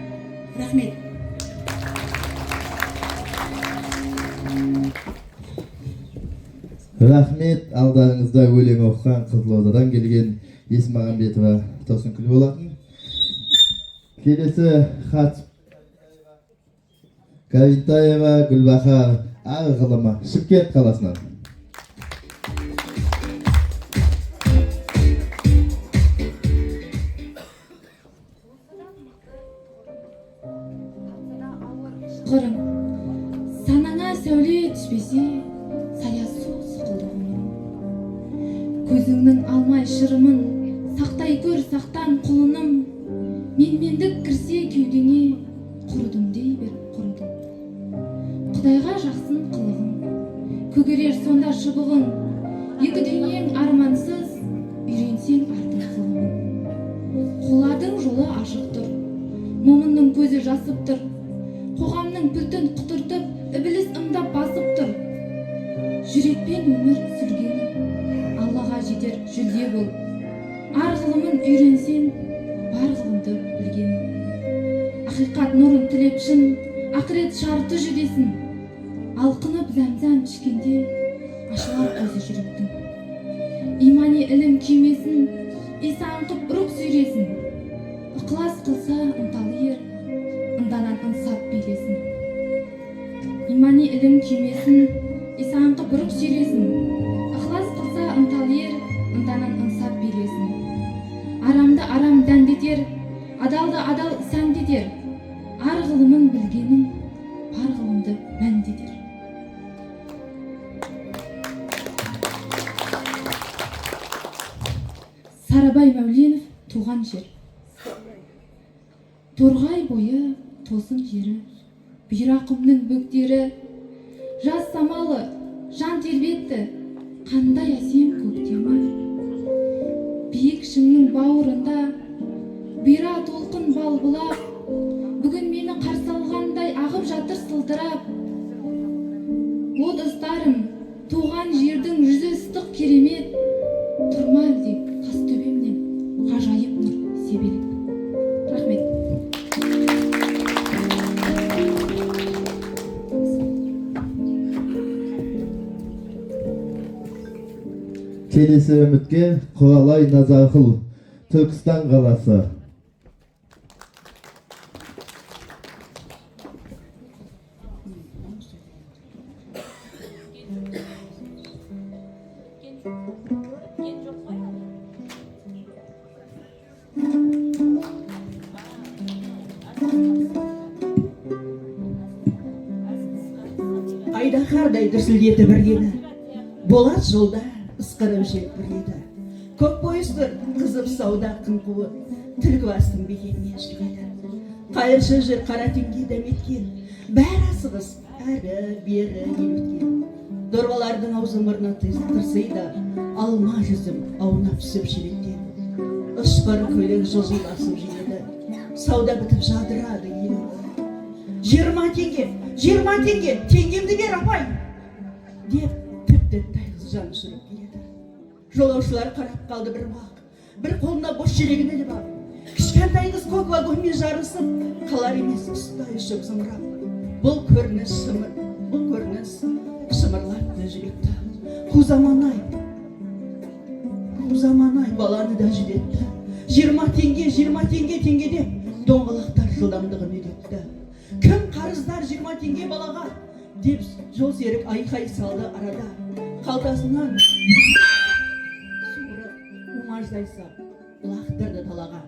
Рахмет. Рахмет. Алдарыңызда өлең оқыған Қызылордадан келген Есмағамбетова Тоқсынкүл болатын. Келесі хат Кавитаева Гүлбахар Ағылыма, Шымкент қаласынан. Қырым, санаңа сәуле түспесе, саясу сықылдығымын. Көзіңнің алмай шырымын, сақтай көр сақтан құлыным. Менмендік кірсе кеудеңе, құрыдым дей бер құрыдым. Құдайға жақсын қылығың, көгерер сонда шыбығың. Екі дүниең армансыз, үйренсең артын қылығың. Құладың жолы ашық тұр, тұр. Қоғамның пілтін құтыртып, ібіліс ымдап басып тұр. Жүрекпен өмір сүргенім, Аллаға жетер жүлде бол. Ар ғылымын үйренсен, бар ғылымды білгенім. Ақиқат нұрын тілеп шын, ақырет шарты жүдесін. Алқынып зәмзәм ішкенде, ашылар көзі жүректің. Имани ілім күймесін, исан қып рух сүйресін. Ықылас қылса ынталы ер, ынданан ынсап билесін. Имани ілім күймесін, исан қып рух сүйресін. Ықылас қылса ынталы ер, ынданан ынсап билесін. Арамды арам дәндетер, адалды адал сәндетер. Ар ғылымын білгенім, бар ғылымды мәндетер. Сарыбай Мәуленов, туған жер. Торғай бойы, тосын жері, бұйрақымның бөктері, жаз самалы, жан тербетті, қандай әсем көктемі. Биік шыңның бауырында, бұйра толқын бал бұлап, бүгін мені қарсы алғандай ағып жатыр сылдырап. О достарым, туған жердің жүзі ыстық керемет, тұрма әлде қас төбемнен ғажайып нұр себелеп. Рахмет. Келесі үмітке Құралай Назарқұл, Түркістан қаласы. Айдаһардай дүрсілдетіп іргені, болат жолда ысқырып желпір еді. Көк пойызды қызып сауда қыңқуы, түлкі бастың бекенінен жүреді. Қайыршы жыр қара теңге дәметкен, бәрі асығыс әрі бері еліткен. Дорбалардың аузы мұрны тырсиды, алма жүзім аунап түсіп жүректен. Ұшқыр көйлек жылжыласып жүреді, сауда бітіп жадырады елі. 20 теңге, теңгемді бер апай, деп тіпті тайғыз жан жүріп келеді. Жолаушылар қарап қалды бір бақ, бір қолына бос желегін іліп алып. Кішкентай қыз көк вагонмен жарысып, қалар емес ұстай ұшып зымырап. Бұл көрініс шымырлатты жүректі. Қу заман-ай, баланы да жүдетті. 20 теңге деп, доңғалақтар жылдамдығын үйретті. Кім қарыздар 20 теңге балаға, деп жол серік айқай салды арада. Қалтасынан суырып, умаждайса, лақтырды талаға.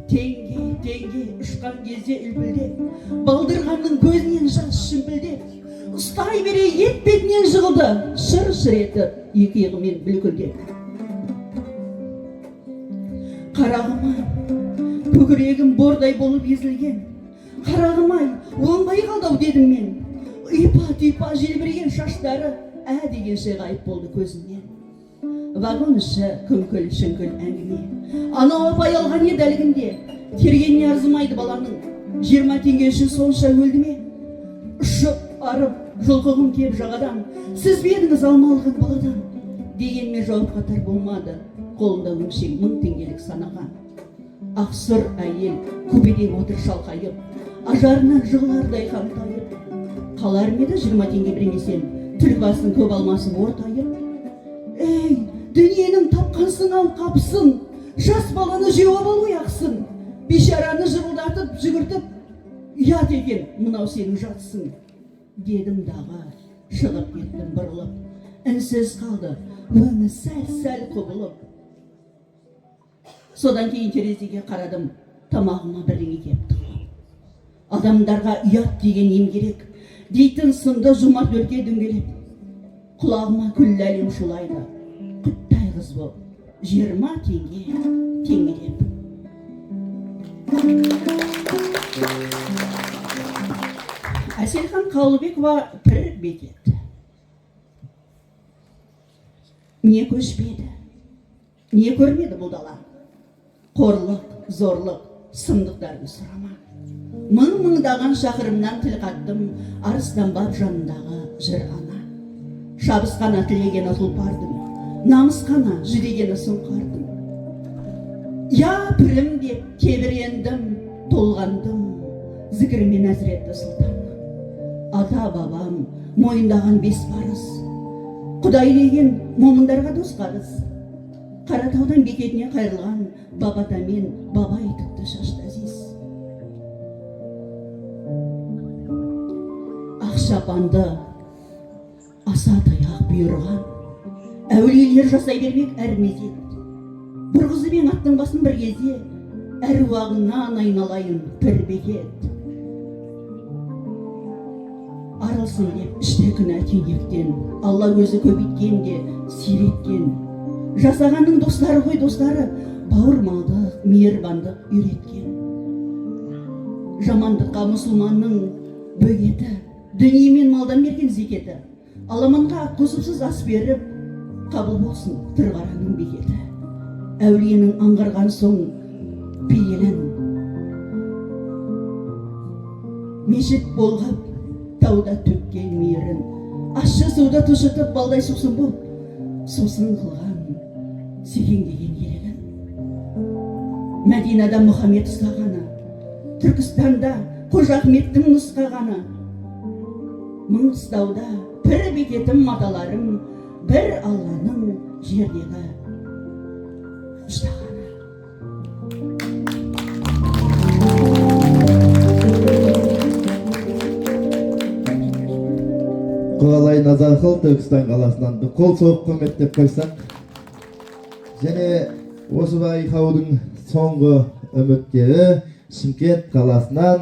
Теңге ұшқан кезде үлбілде, балдырғанның көзінен жас шүмпілде. Ұстай бере ет бетінен жығылды, шыр-шыр етіп, екі иығымен бүлкілдеп. Қарағым-ай, көкірегім бордай болып езілген. Қарағым-ай, оңбай қалдау дедім мен. Ұйпа-түйпа желбіреген шаштары дегенше ғайып болды көзімнен. Вагон іші күңкіл-шүңкіл әңгіме. Анау апай алған еді әлгінде, тергеніне арзымайды баланың. 20 теңге үшін сонша өлді ме? Ұшып, арып, жұлқығым кеп жағадан, сіз бе едіңіз алма алған баладан? Дегенме жауап қатар болмады, қолында өңшең 1000 теңгелік санаған. Ақсұр әйел көбеден отыр шалқайып, ажарынан жығылардай қамтайып. Қалар меді 20 теңге бермесем, түлбасын көп алмасын ортайып. Ей, дүниенің тапқансың ау қапсын, жас баланы жеуап алу яқсын. Бешараны жырылдатып, жүгіртіп, ұят екен, мынау сенің жатсың. Дедім дағы, шығып кеттім бұрылып. Үнсіз қалды, өңі сәл құбылып. Содан кейін терезеге қарадым, тамағыма бірдеңе кеп тығылып. Адамдарға ұят деген ем керек, дейтін сынды жұмат өрке дөңгелеп. Құлағыма күллі әлем шулайды, құттай қыз боп, 20 теңге теңгелеп. Әселхан Қаулыбекова пір бекет. Не көшпеді, не көрмеді бұл дала. Қорлық, зорлық, сұмдықтарды сұрама. Мың-мыңдаған шақырымнан тіл қаттым арыстанбап жанындағы жыр ана. Шабысқана тілегені тұлпардың, намысқана жүдегені сұңқардың. Я пірім деп тебірендім, толғандым, зікірмен әзіретті сұлтанның. Ата бабам мойындаған бес парыз, Құдай деген момындарға дос қарыз. Қаратаудан бекетіне қайрылған бабата мен бабай түкті шашты әзиз. Ақшапанды аса таяқ бұйырған, әулиелер жасай бермек әр мезет. Бір қызы мен аттың басын бір кезде, әруағынан айналайын пір бекет. Арылсын деп іште күнә түйнектен, Алла өзі көбейткен де сиреткен. Жасағанның достары ғой достары, бауырмалдық, мейірбандық үйреткен. Жамандыққа мұсылманның бөгеті, дүние мен малдан берген зекеті. Аламанға қосыпсыз ас беріп, қабыл болсын тұрғараның бекеті. Әулиенің аңғарған соң пейілін, мешіт болғап, тауда төккен мейірін, ащы суда тұшытып балдай сусын боп, сусын қылған секеңдеген елігін. Мәдинада Мұхаммед ұстағаны, Түркістанда Қожа Ахметтің нұсқағаны, Маңғыстауда пір бекетім маталарым, бір Алланың жердегі ұштағаны. Құлалай Назарқыл Түркістан қаласынан бір қол соғып құрметтеп қойсақ. Және осы байқаудың соңғы үміткері Шымкент қаласынан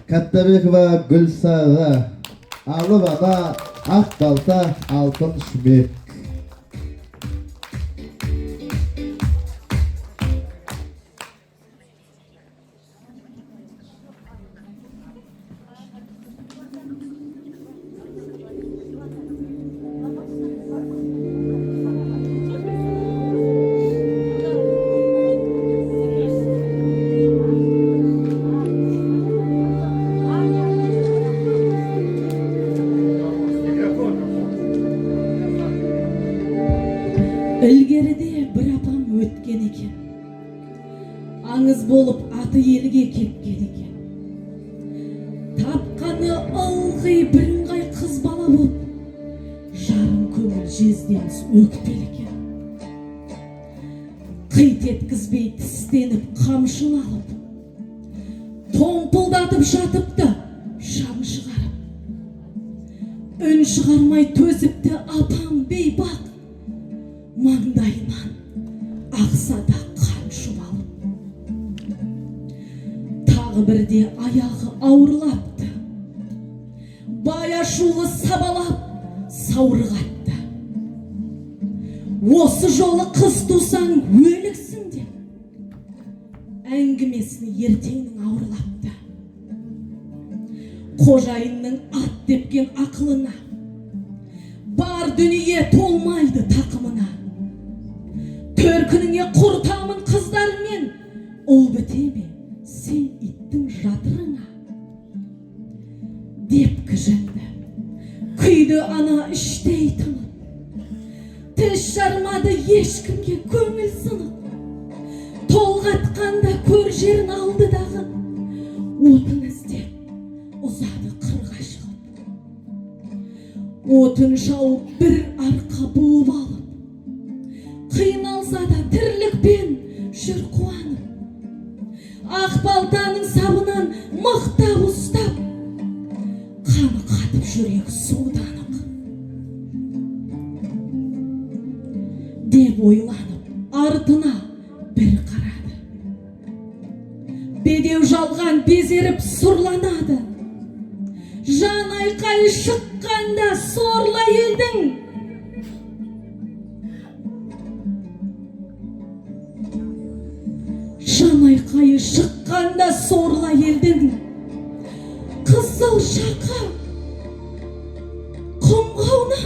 Каттабекова Гүлсара, Алып ана Ақ балта алтын шүмек. Ілгеріде бір апам өткен екен, аңыз болып аты елге кеткен екен. Тапқаны ылғи бірыңғай қыз бала боп, жарым көңіл жездеміз өкпел екен. Қит еткізбей тістеніп қамшын алып, томпылдатып жатыпты шаң шығарып. Үн шығармай төзіпті апам бейбақ, маңдайынан ақсада қан шұбалып. Тағы бірде аяғы ауырлапты, баяшулы сабалап сауырғатты. Осы жолы қыз тусаң өліксің деп, әңгімесін ертеңнің ауырлапты. Қожайынның ат тепкен ақылына, бар дүние толмайды тақымына. Төркініңе құртамын қыздармен, ұл бітеме сен иттің жатырыңа. Деп кіжінді, күйді ана іштей тынып, тіс жармады ешкімге көңіл сынып. Толғатқанда көр жерін алды дағы, отын іздеп ұзады қырға шығып. Отын шауып бір арқа буып алып, қиналса да тірлікпен жүр қуанып. Ақ балтаның сабынан мықтап ұстап, қаны қатып жүрек суданып. Деп ойланып артына бір қарады, бедеу жалған безеріп сұрланады. Жан айқайы шыққанда сорлы елдің, жан айқайы шыққанда сорлы елдің, қызыл шақа құмғауна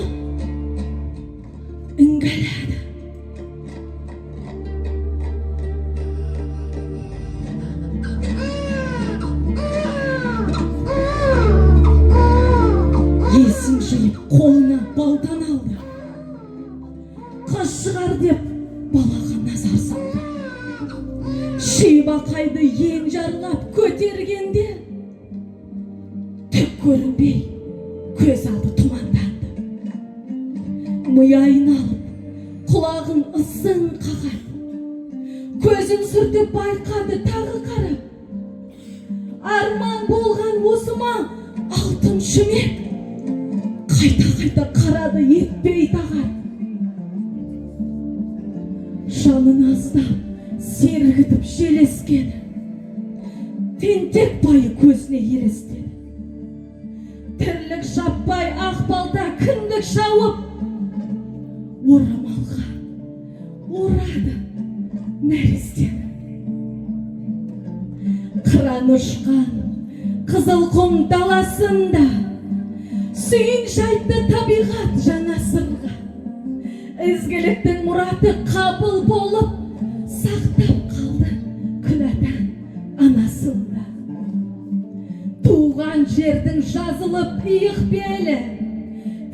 үңгіледі. балаға назар салды. Шибақайды енжарлап көтергенде түк көрінбей көз алды тұманданды. Ми айналып, құлағын ысың қағады. Көзін сүртіп байқады тағы қарап. Арман болған осы ма алтын шүмек? Қайта қарады етпей тағар. Жанын аздап, сергітіп желескені. Тентек байы көзіне елестеді. Тірлік жаппай ақбалда күндік шауып, орамалға орады нәрестені. Қыран ұшқан қызыл құм даласында сүйін жайтты табиғат жаңа сырға. Ізгіліктің мұраты қабыл болып сақтап қалды күнәдан анасында. Туған жердің жазылып иық белі,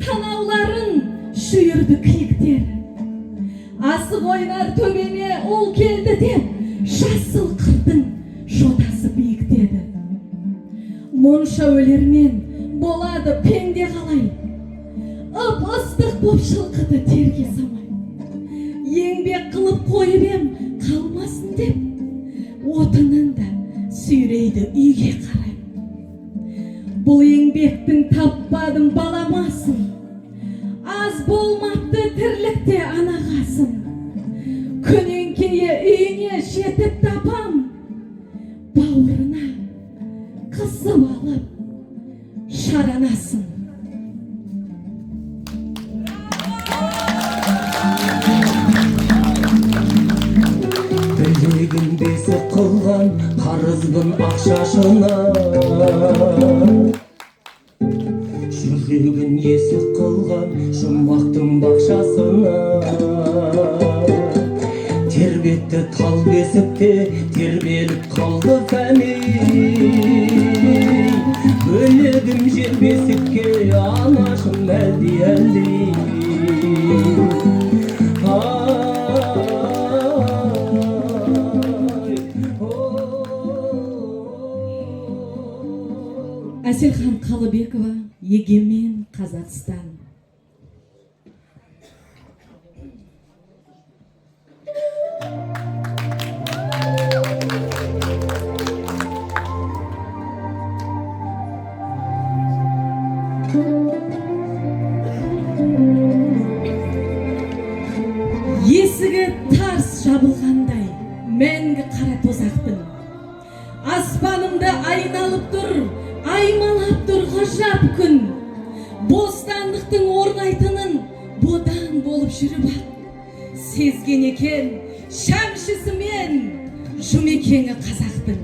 танауларын шүйірді киіктері. Асық ойнар төбеме ол келді деп, жасыл қырдың жотасы биіктеді. Мұнша өлермен болады пенде қалай, ып-ыстық боп шылқыды терге самай. Еңбек қылып қойып ем қалмасын деп, отынын да сүйрейді үйге қарай. Бұл еңбектің таппадым баламасын, аз болмапты тірлікте анағасын. Күнеңкейі үйіне жетіп тапам, бауырына қысып алып шаранасын. Білегін бесік қылған қарызбын ақшашына, жүрегін есік қылған жұмақтың бақшасына. Тербетті тал бесікте тербеліп қалды фәни, бөлегім жер бесікке анашым әлди. Әселхан Қалыбекова, Егемен Қазақстан. Есігі тарс жабылғандай мәңгі қара тозақтың, аспанымды айналып тұр, аймалап тұр ғажап күн. Бостандықтың орнайтынын бодан болып жүріп ақ, сезген екен шәмшісімен жұмекеңі қазақтың.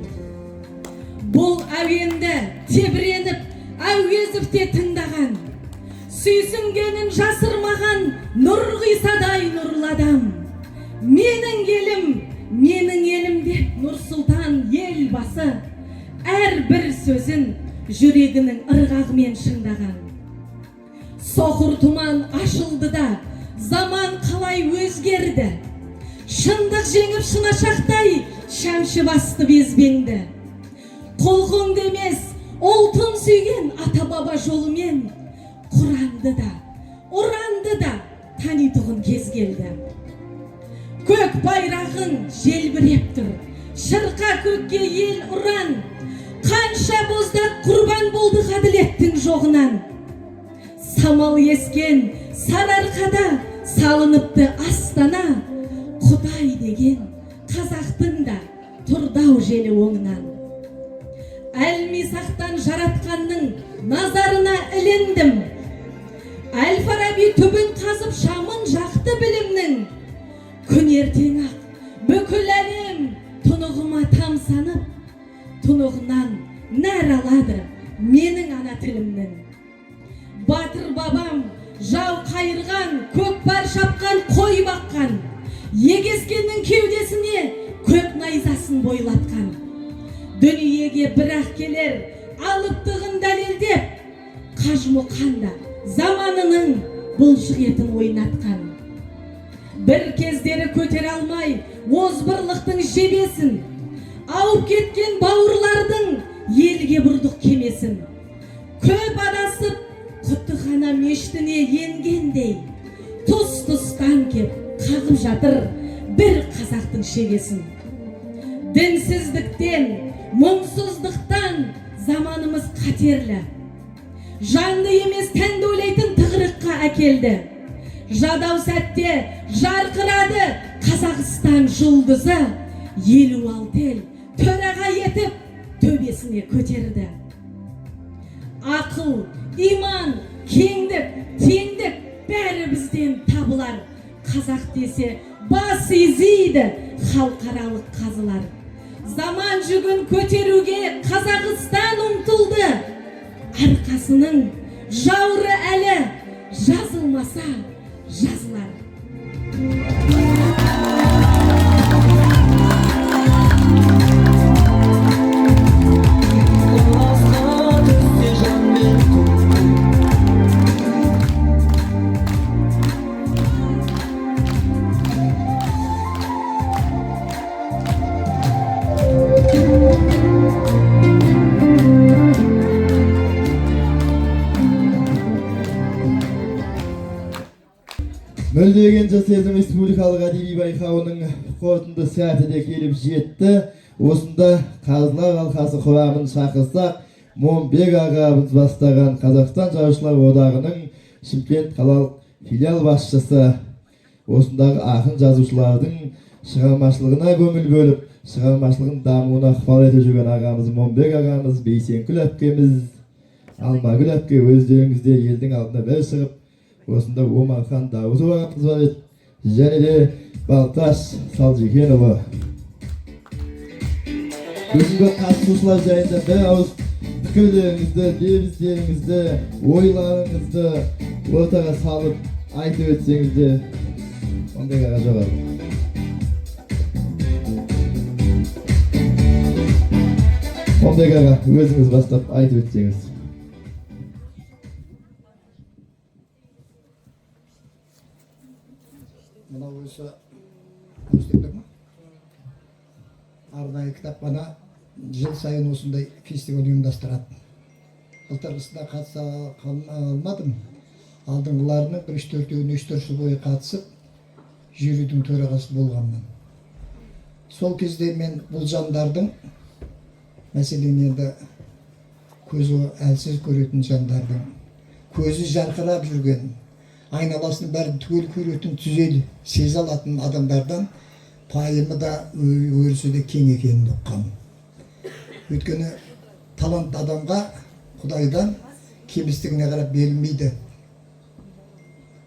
Бұл әуенді тебіреніп әуезовте тыңдаған, сүйсінгенін жасырмаған Нұрғисадай нұрлы адам. Менің елім деп Нұрсұлтан елбасы әр бір сөзін жүрегінің ырғағымен шыңдаған. Соқыр тұман ашылды да, заман қалай өзгерді. Шындық жеңіп шынашақтай шәмші басты безбеңді. Құлқын демес, ұлтын сүйген ата-баба жолымен Құранды да, ұранды да танитұғын кез келді. Көк байрағын желбіреп тұр, шырқа көкке ел ұран. Қанша боздақ құрбан болды ғаділеттің жоғынан. Самал ескен сарыарқада салыныпты астана. Құдай деген қазақтың да тұрдау желі оңынан. Әл-Мисақтан жаратқанның назарына іліндім. Әл-Фараби түбін қазып шамын жақты білімнің. Күн ертең ақ бүкіл әлем тұнығыма тамсанып, тұнығынан нәр алады менің ана тілімнің. Батыр бабам жау қайырған, көкпар шапқан, қой баққан, егескеннің кеудесіне көк найзасын бойлатқан. Дүниеге бір-ақ келер алыптығын дәлелдеп, Қажымұқанда заманының бұлшық етін ойнатқан. Бір кездері көтере озбырлықтың жебесін, ауып кеткен бауырлардың елге бұрдық кемесін. Көп адасып, Құттыхана мешітіне енгендей, тұс-тұстан кеп қағып жатыр бір қазақтың шебесін. Дінсіздіктен, мұңсыздықтан заманымыз қатерлі. Жанды емес тәнді ойлайтын тығырыққа әкелді. Жадау сәтте жарқырады Қазақстан жұлдызы, 56 ел төраға етіп төбесіне көтерді. Ақыл, иман, кеңдік, теңдік бәрі бізден табылар. Қазақ десе бас изейді халықаралық қазылар. Заман жүгін көтеруге Қазақстан ұмтылды. Арқасының жауры әлі жазылмаса жазылар. Мөлдеген жас сезім республикалық әдеби байқауының қорытынды сәті де келіп жетті. Осында қазылар алқасы құрамын шақырсақ, Момбек ағамыз бастаған Қазақстан Жазушылар Одағының Шымкент қалалық филиал басшысы, осындағы ақын жазушылардың шығармашылығына көңіл бөліп, шығармашылығын дамуына ықпал етіп жүрген ағамыз Момбек ағамыз, Бейсенкүл әпкеміз, Алмагүл әпке өздеріңізде елдің алдына бір шығып, осында Омархан Дауытов ағамыз бар еді, және де Балташ Салжекенұлы. Бүгінгі қатысушылар жайында бір ауыз пікірлеріңізді, лебіздеріңізді, ойларыңызды ортаға салып айтып өтсеңіздер, Момбек аға жоғары. Момбек аға, өзіңіз бастап айтып өтсеңіз. Мынау осы арнайы кітапхана жыл сайын осындай фестиваль ұйымдастырады. Былтырғысына қатыса алмадым. Алдыңғыларының 3-4 жыл бойы қатысып, жюридің төрағасы болғанмын. Сол кезде мен бұл жандардың, мәселен енді көзі әлсіз көретін жандардың, көзі жарқырап жүрген, айналасының бәрін түгел көретін, түзел сезе алатын адамдардан пайымы да өрісі де кең екенін ұққан. Өйткені талант адамға Құдайдан кемістігіне қарап берілмейді.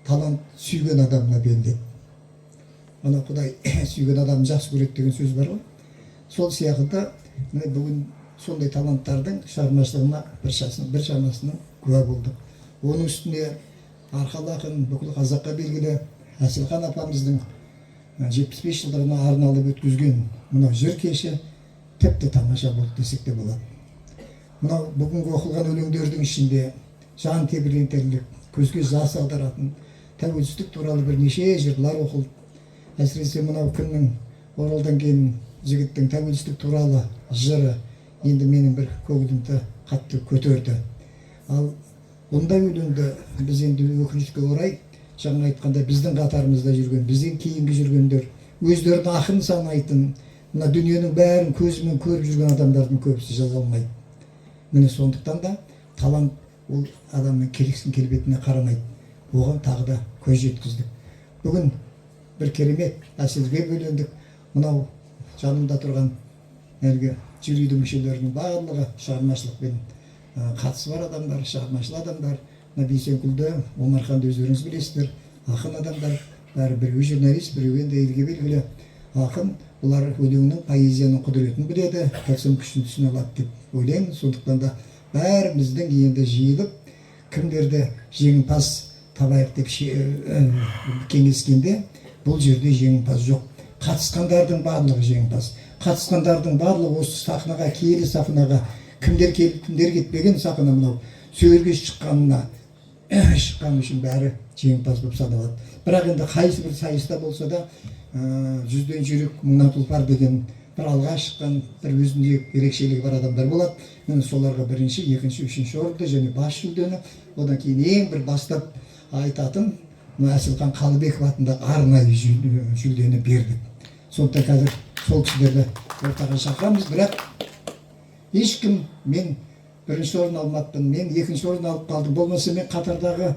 Талант сүйген адамына беріледі. Ана Құдай сүйген адамын жақсы көреді деген сөз бар ғой. Сол сияқты бүгін сондай таланттардың шығармашылығына бір шамасының куә болдық. Оның үстіне арқалы ақын бүкіл қазаққа белгілі Әселхан апамыздың 75 жылдығына арналып өткізген мынау жыр кеші тіпті тамаша болды десек те болады. Мынау бүгінгі оқылған өлеңдердің ішінде жан тебірентерлік, көзге жас аударатын, тәуелсіздік туралы бірнеше жырлар оқылды. Әсіресе мынау күннің Оралдан келген жігіттің тәуелсіздік туралы жыры енді менің бір көңілімді қатты көтерді. Ал ондай өлеңді біз енді өкінішке орай, жаңа айтқанда біздің қатарымызда жүрген, бізден кейінгі жүргендер, өздерінің ақын санайтын, мына дүниенің бәрін көзімен көріп жүрген адамдардың көбісі жаза алмайды. Міне сондықтан да талант ол адамның келексін келбетіне қарамайды. Оған тағы да көз жеткіздік. Бүгін бір керемет әсерге бөлендік. Мынау жанымда тұрған әлгі жюридің мүшелерінің барлығы шығармашылықпен қатысы бар адамдар, шығармашыл адамдар. Бейсенкүлді, Омарханды өздеріңіз білесіздер, ақын адамдар, бәрі біреуі журналист, біреуі енді елге белгілі ақын. Бұлар өлеңнің, поэзияның құдіретін біледі, тәсім күшін түсіне алады деп ойлаймын. Сондықтан да бәріміздің енді жиылып, кімдерді жеңімпаз табайық деп кеңескенде, бұл жерде жеңімпаз жоқ. Қатысқандардың барлығы жеңімпаз. Қатысқандардың барлығы осы сахнаға, киелі сахнаға, кімдер келіп, кімдер кетпеген сахна мынау сөйлге шыққан үшін бәрі жеңімпаз болып саналады. Бірақ енді қайсы бір сайыста болса да жүзден жүйрік мыңнан тұлпар деген бір алға шыққан бір өзінде ерекшелігі бар адамдар болады. Мен соларға бірінші, екінші, үшінші орынды және бас жүлдені, одан кейін ең бір бастап айтатын Әсілхан Қалыбеков атындағы арнайы жүлдені бердік. Сондықтан қазір сол кісілерді ортаға шақырамыз, бірақ ешкім мен бірінші орын алмаппын, мен екінші орын алып қалдым, болмаса мен қатардағы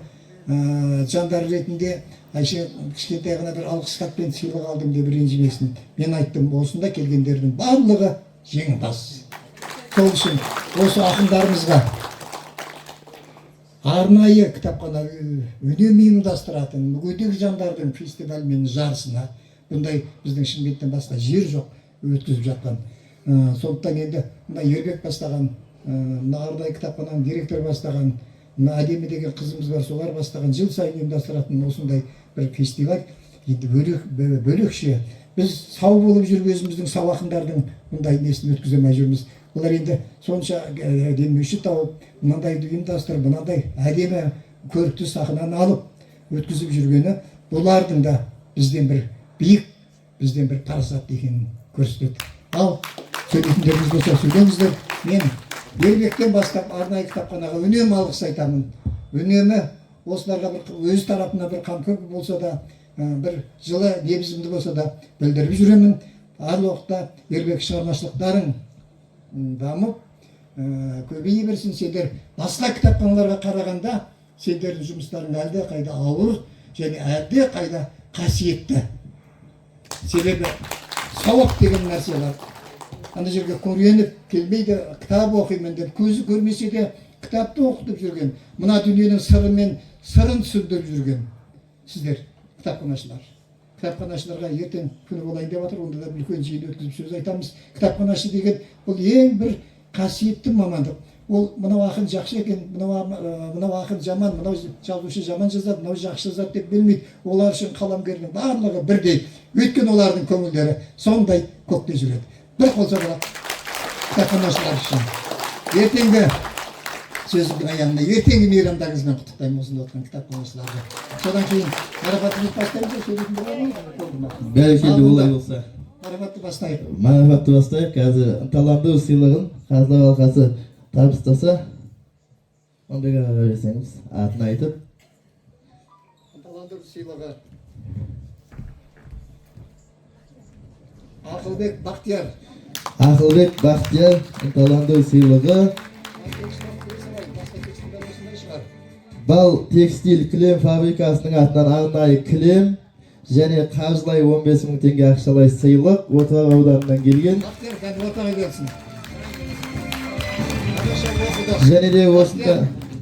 жандар ретінде Айше кішкентай ғана бір алғыс хатпен сыйлық алдым деп ренжімесін. Мен айттым, осында келгендердің барлығы жеңімпаз. Сол үшін осы ақындарымызға арнайы кітапхана үнемі ұйымдастыратын мүгедек жандардың фестивалі мен жарысына, бұндай біздің Шымкенттен басқа жер жоқ өткізіп жатқан. Сондықтан енді мына Ербек бастаған, мына арнайы кітапхананың директор бастаған, мына Әдемі деген қызымыз бар, солар бастаған жыл сайын ұйымдастыратын осындай бір фестиваль енді бөлекше. Біз сау болып жүріп өзіміздің сау ақындардың мұндай несін өткізе алмай жүрміз. Олар енді сонша демеуші тауып, мынандайды ұйымдастырып, мынандай әдемі көрікті сахнаны алып өткізіп жүргені бұлардың да бізден бір биік, бізден бір парасатты екенін көрсетеді. Ал сөйлейтіндеріңіз болса сөйлеңіздер. Мен Ербектен бастап арнайы кітапханаға үнемі алғыс айтамын. Үнемі осыларға бір өз тарапына бір қамқор болса да, бір жылы лебізімді болса да білдіріп жүремін. Әр уақытта Ербек шығармашылықтарың дамып, көбейе берсін. Сендер басқа кітапханаларға қарағанда сендердің жұмыстарың әлде қайда ауыр және әлде қайда қасиетті. Себебі сауап деген нәрсе бар. Ана жерге көреніп келмейді, кітап оқимын деп, көзі көрмесе де кітапты оқытып жүрген, мына дүниенің сыры мен сырын түсіндіріп жүрген сіздер кітапханашылар. Кітапханашыларға ертең күні болайын деп жатыр, онда да үлкен жиын өткізіп сөз айтамыз. Кітапханашы деген бұл ең бір қасиетті мамандық. Ол мынау ақын жақсы екен, мынау ақын жаман, мынау жазушы жаман жазады, мынау жақсы жазады деп білмейді. Олар үшін қаламгердің барлығы бірдей. Өйткені олардың көңілдері сондай көкте жүреді. Бір қолса болады кітапханашылар үшін. Ертеңгі сөзімнің аяғында, ертеңгі мейрамдарыңызбен құттықтаймын осында отырған кітапханашыларды. Содан кейін марапатымызды бастаймыз, сөйлейтіндер бар ма? Бәрекелді, олай болса. Марапатты бастайық. Марапатты бастайық. Қазір ынталандыру сыйлығын қазылар алқасы табыстаса, ондайға берсеңіз, атын айтып. Ынталандыру сыйлығы Ақылбек Бақтияр. Ақылбек Бақтияр ынталандыру сыйлығы Бал текстиль кілем фабрикасының атынан арнайы кілем және қаржылай 15.000 теңге ақшалай сыйлық Отырар ауданынан келген. Бақтияр, кәді ортаға келсін. Және де осында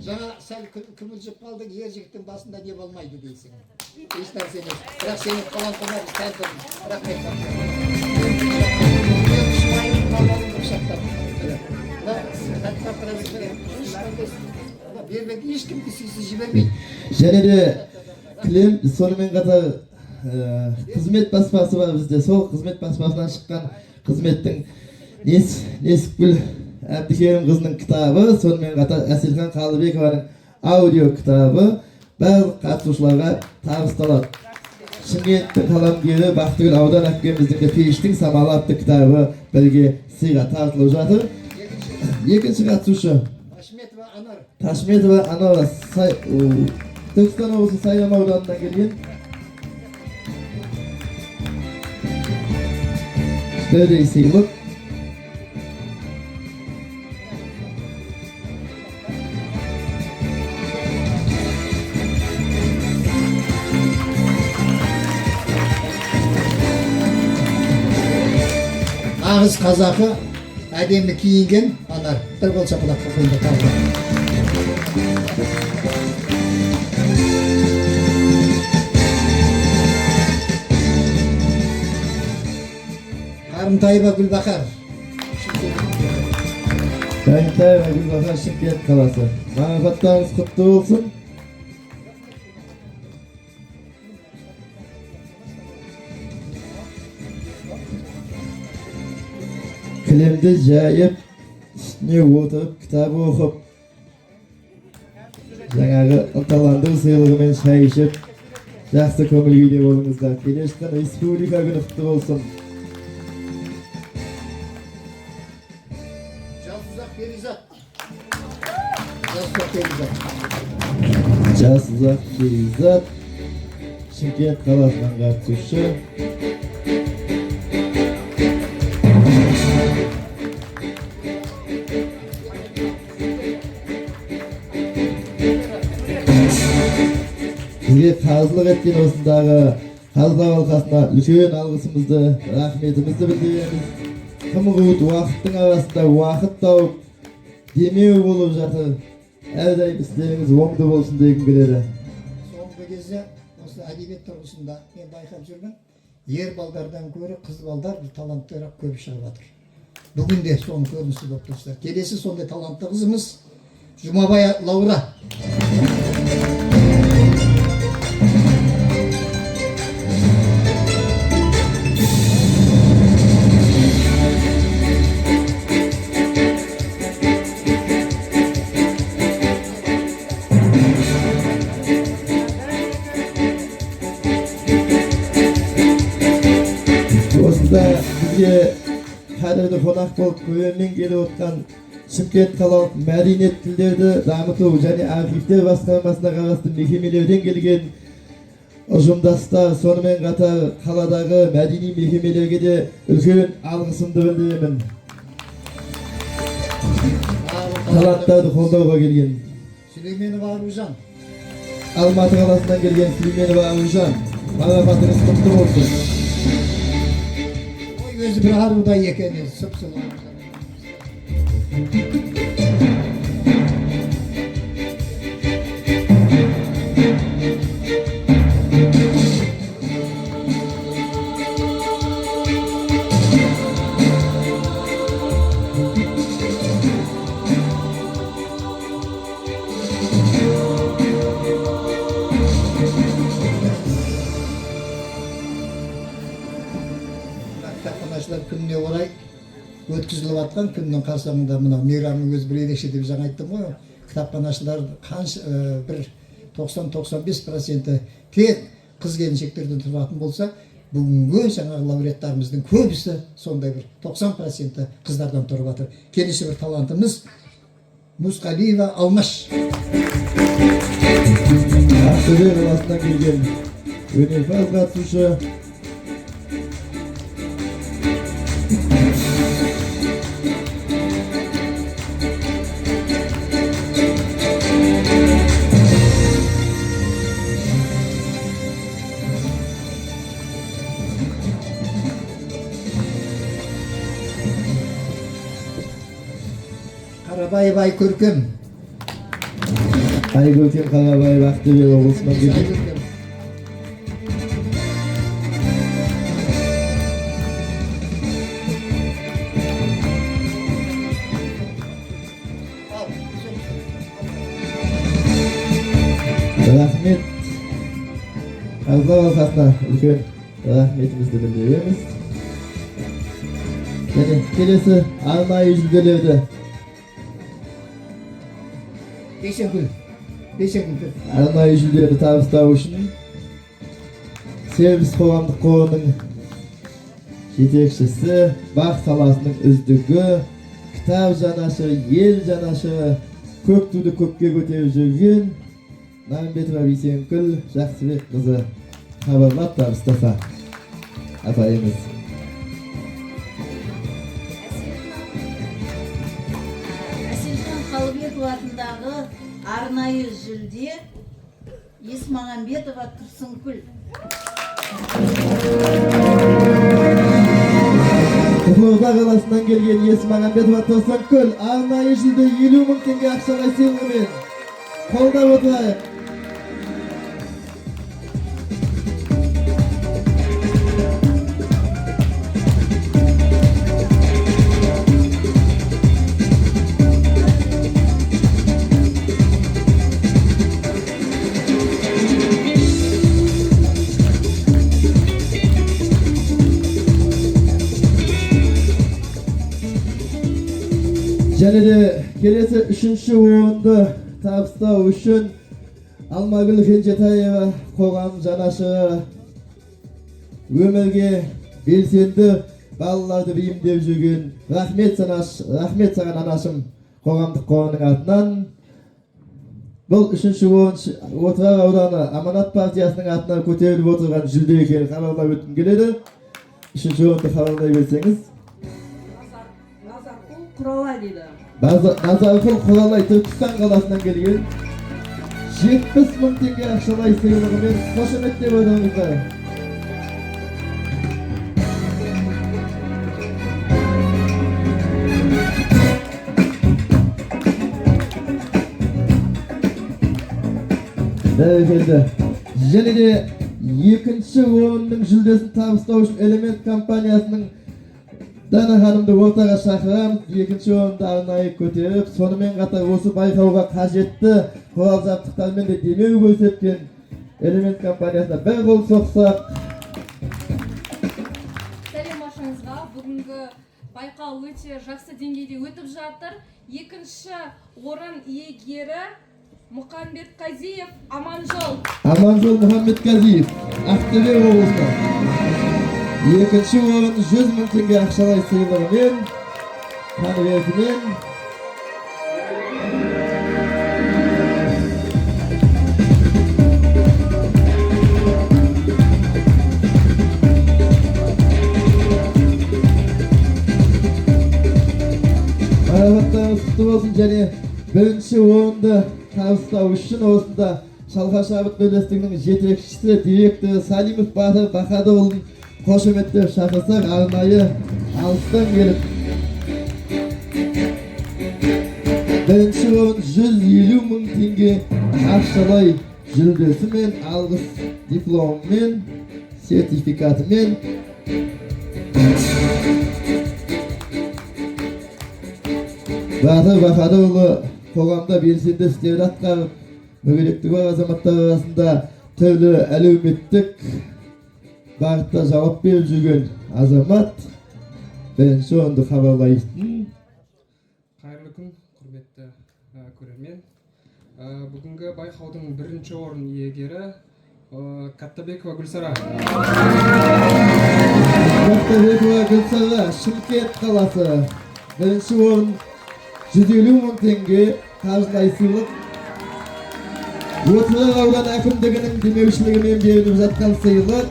Жаңа сәл күмілжіп қалдың, ер жігіттің басында не болмайды дейсің. Еш нәрсе емес. Бірақ сенің қалантына біз тәлдірміз. Рахмет. Ешкімді сүйсіз жібермейді. және де кілем, сонымен қатар қызмет баспасы бар бізде. Сол қызмет баспасынан шыққан қызметтің Несіпгүл Әбдікерім қызының кітабы, сонымен қатар Әселхан Қалыбекованың аудио кітабы барлық қатысушыларға табысталады. Шымкенттің қаламгері Бақтыгүл аудан әпкеміздің де Пештің самалы атты кітабы бірге сыйға тартылып жатыр. Екінші қатысушы Ташметова Анар Түркістан облысы Сайрам ауданынан келген. Бірдей сыйлық. Ағыз қазақы әдемі киінген Анар. Бір қол шапалақ қойында қалды. Қарымтаева Гүлбақар. Қарымтаева Гүлбақар, Шымкент қаласы. Марапаттарыңыз құтты болсын. Кілемді жайып, үстіне отырып, кітабы оқып, жаңағы ынталандыру сыйлығымен шай ішіп, Жақсы көңіл күйде болыңыздар. Келе жатқан республика күні құтты болсын. Жасұзақ Перизат. Жасұзақ Перизат. Жасұзақ Перизат, Шымкент қаласынан қатысушы. Бізге қазылық еткен осындағы қазылық алқасына үлкен алғысымызды, рахметімізді білдіреміз. Тым қуыт уақыттың арасында уақыт тауып демеу болып жатыр. Әрдайым істеріңіз оңды болсын дегім келеді. Соңғы кезде осы әдебиет тұрғысында мен байқап жүрмін, ер балдардан гөрі қыз балдар таланттырақ көп шығып жатыр. Бүгін де соның көрінісі болып тұрсыздар. Келесі сондай талантты қызымыз Жұмабай Лаура. Осында бізге қадірлі қонақ болып көрермен келіп отқан Шымкент қалалық мәдениет тілдерді дамыту және архивтер басқармасына қарасты мекемелерден келген ұжымдастар, сонымен қатар қаладағы мәдени мекемелерге де үлкен алғысымды білдіремін. Таланттарды қолдауға келген Сүлейменов Аружан. Алматы қаласынан келген Сүлейменов Аружан, марапатыңыз құтты болсын. Өзі бір арудай екен, сұп-сұлу. Кітапханашылар күніне орай өткізіліп жатқан күннің қарсаңында мына мейрамның өзі бір ерекше деп жаңа айттым ғой. Кітапханашылар бір 90-95% тек қыз келіншектерден тұратын болса, бүгінгі жаңағы лауреаттарымыздың көбісі сондай бір 90% қыздардан тұрып жатыр. Келесі бір талантымыз Мусқалиева Алмаш. Ақтөбе қаласынан келген өнерпаз қатысушы. Қарабаев Айкөркем. Айкөркем Қарабаев Ақтөбе облысынан келген. Рахмет. Қазылық алқасына үлкен рахметімізді білдіреміз. Және келесі арнайы жүлделерді арнайы жүлделерді табыстау үшін сервис қоғамдық қорының жетекшісі, бақ саласының үздігі, кітап жанашы, ел жанашы, көк туды көкке көтеріп жүрген Нарымбетова Бейсенкүл Жақсыбек қызы хабарлап табыстаса апайымыз. Әселхан Қалыбеков атындағы арнайы жүлде Есмағамбетова Тұрсынкүл. Қызылорда қаласынан келген Есмағамбетова Тұрсынкүл арнайы жүлде 50 мың теңге ақшалай сыйлығымен қолдап отырайық. Және де келесі үшінші орынды табыстау үшін Алмагүл Кенжетаева қоғам жанашы, өмірге белсенді балаларды бейімдеп жүрген рахмет саған анашым қоғамдық қорының атынан. Бұл үшінші Отырар ауданы Аманат партиясының атынан көтеріліп отырған жүлде екенін хабарлап өткім келеді. Үшінші орынды хабарлай берсеңіз. Назарқұл Құралай дейді. Назарқұл Құралай Түркістан қаласынан келген 70.000 теңге ақшалай сыйлығымен қошеметтеп отырыңыздар. Бәрекелді. Және де екінші орынның жүлдесін табыстау үшін Элемент компаниясының Дана ханымды ортаға шақырамыз. Екінші орынды арнайы көтеріп, сонымен қатар осы байқауға қажетті құрал жабдықтармен де демеу көрсеткен Элемент компаниясына бір қол соқсақ. Сәлемашыңызға, бүгінгі байқау өте жақсы деңгейде өтіп жатыр. Екінші орын иегері Мұхаммед Қазиев Аманжол. Аманжол Мұхаммед Қазиев, Ақтөбе облысынан. Екінші орын 100.000 теңге ақшалай сыйлығымен, конвертімен. Марапаттарыңыз құтты болсын. Және бірінші орынды табыстау үшін осында Шалқаш Абыт бірлестігінің жетекшісі директоры Салимов Батыр Бахадырұлын қошеметтеп шақырсақ, арнайы алыстан келіп. Бірінші орын 150.000 теңге ақшалай жүлдесімен, алғыс дипломымен, сертификатымен. Батыр Бахадырұлы қоғамда белсенді істер атқарып, мүгедектігі бар азаматтар арасында түрлі әлеуметтік бағытта жауап беріп жүрген азамат. Бірінші орынды хабарлайсың. Қайырлы күн, құрметті көрермен. Бүгінгі байқаудың бірінші орын иегері Каттабекова Гүлсара. Каттабекова Гүлсара, Шымкент қаласы. Бірінші орын 150.000 теңге қаржылай сыйлық. Отырар ауданы әкімдігінің демеушілігімен беріліп жатқан сыйлық.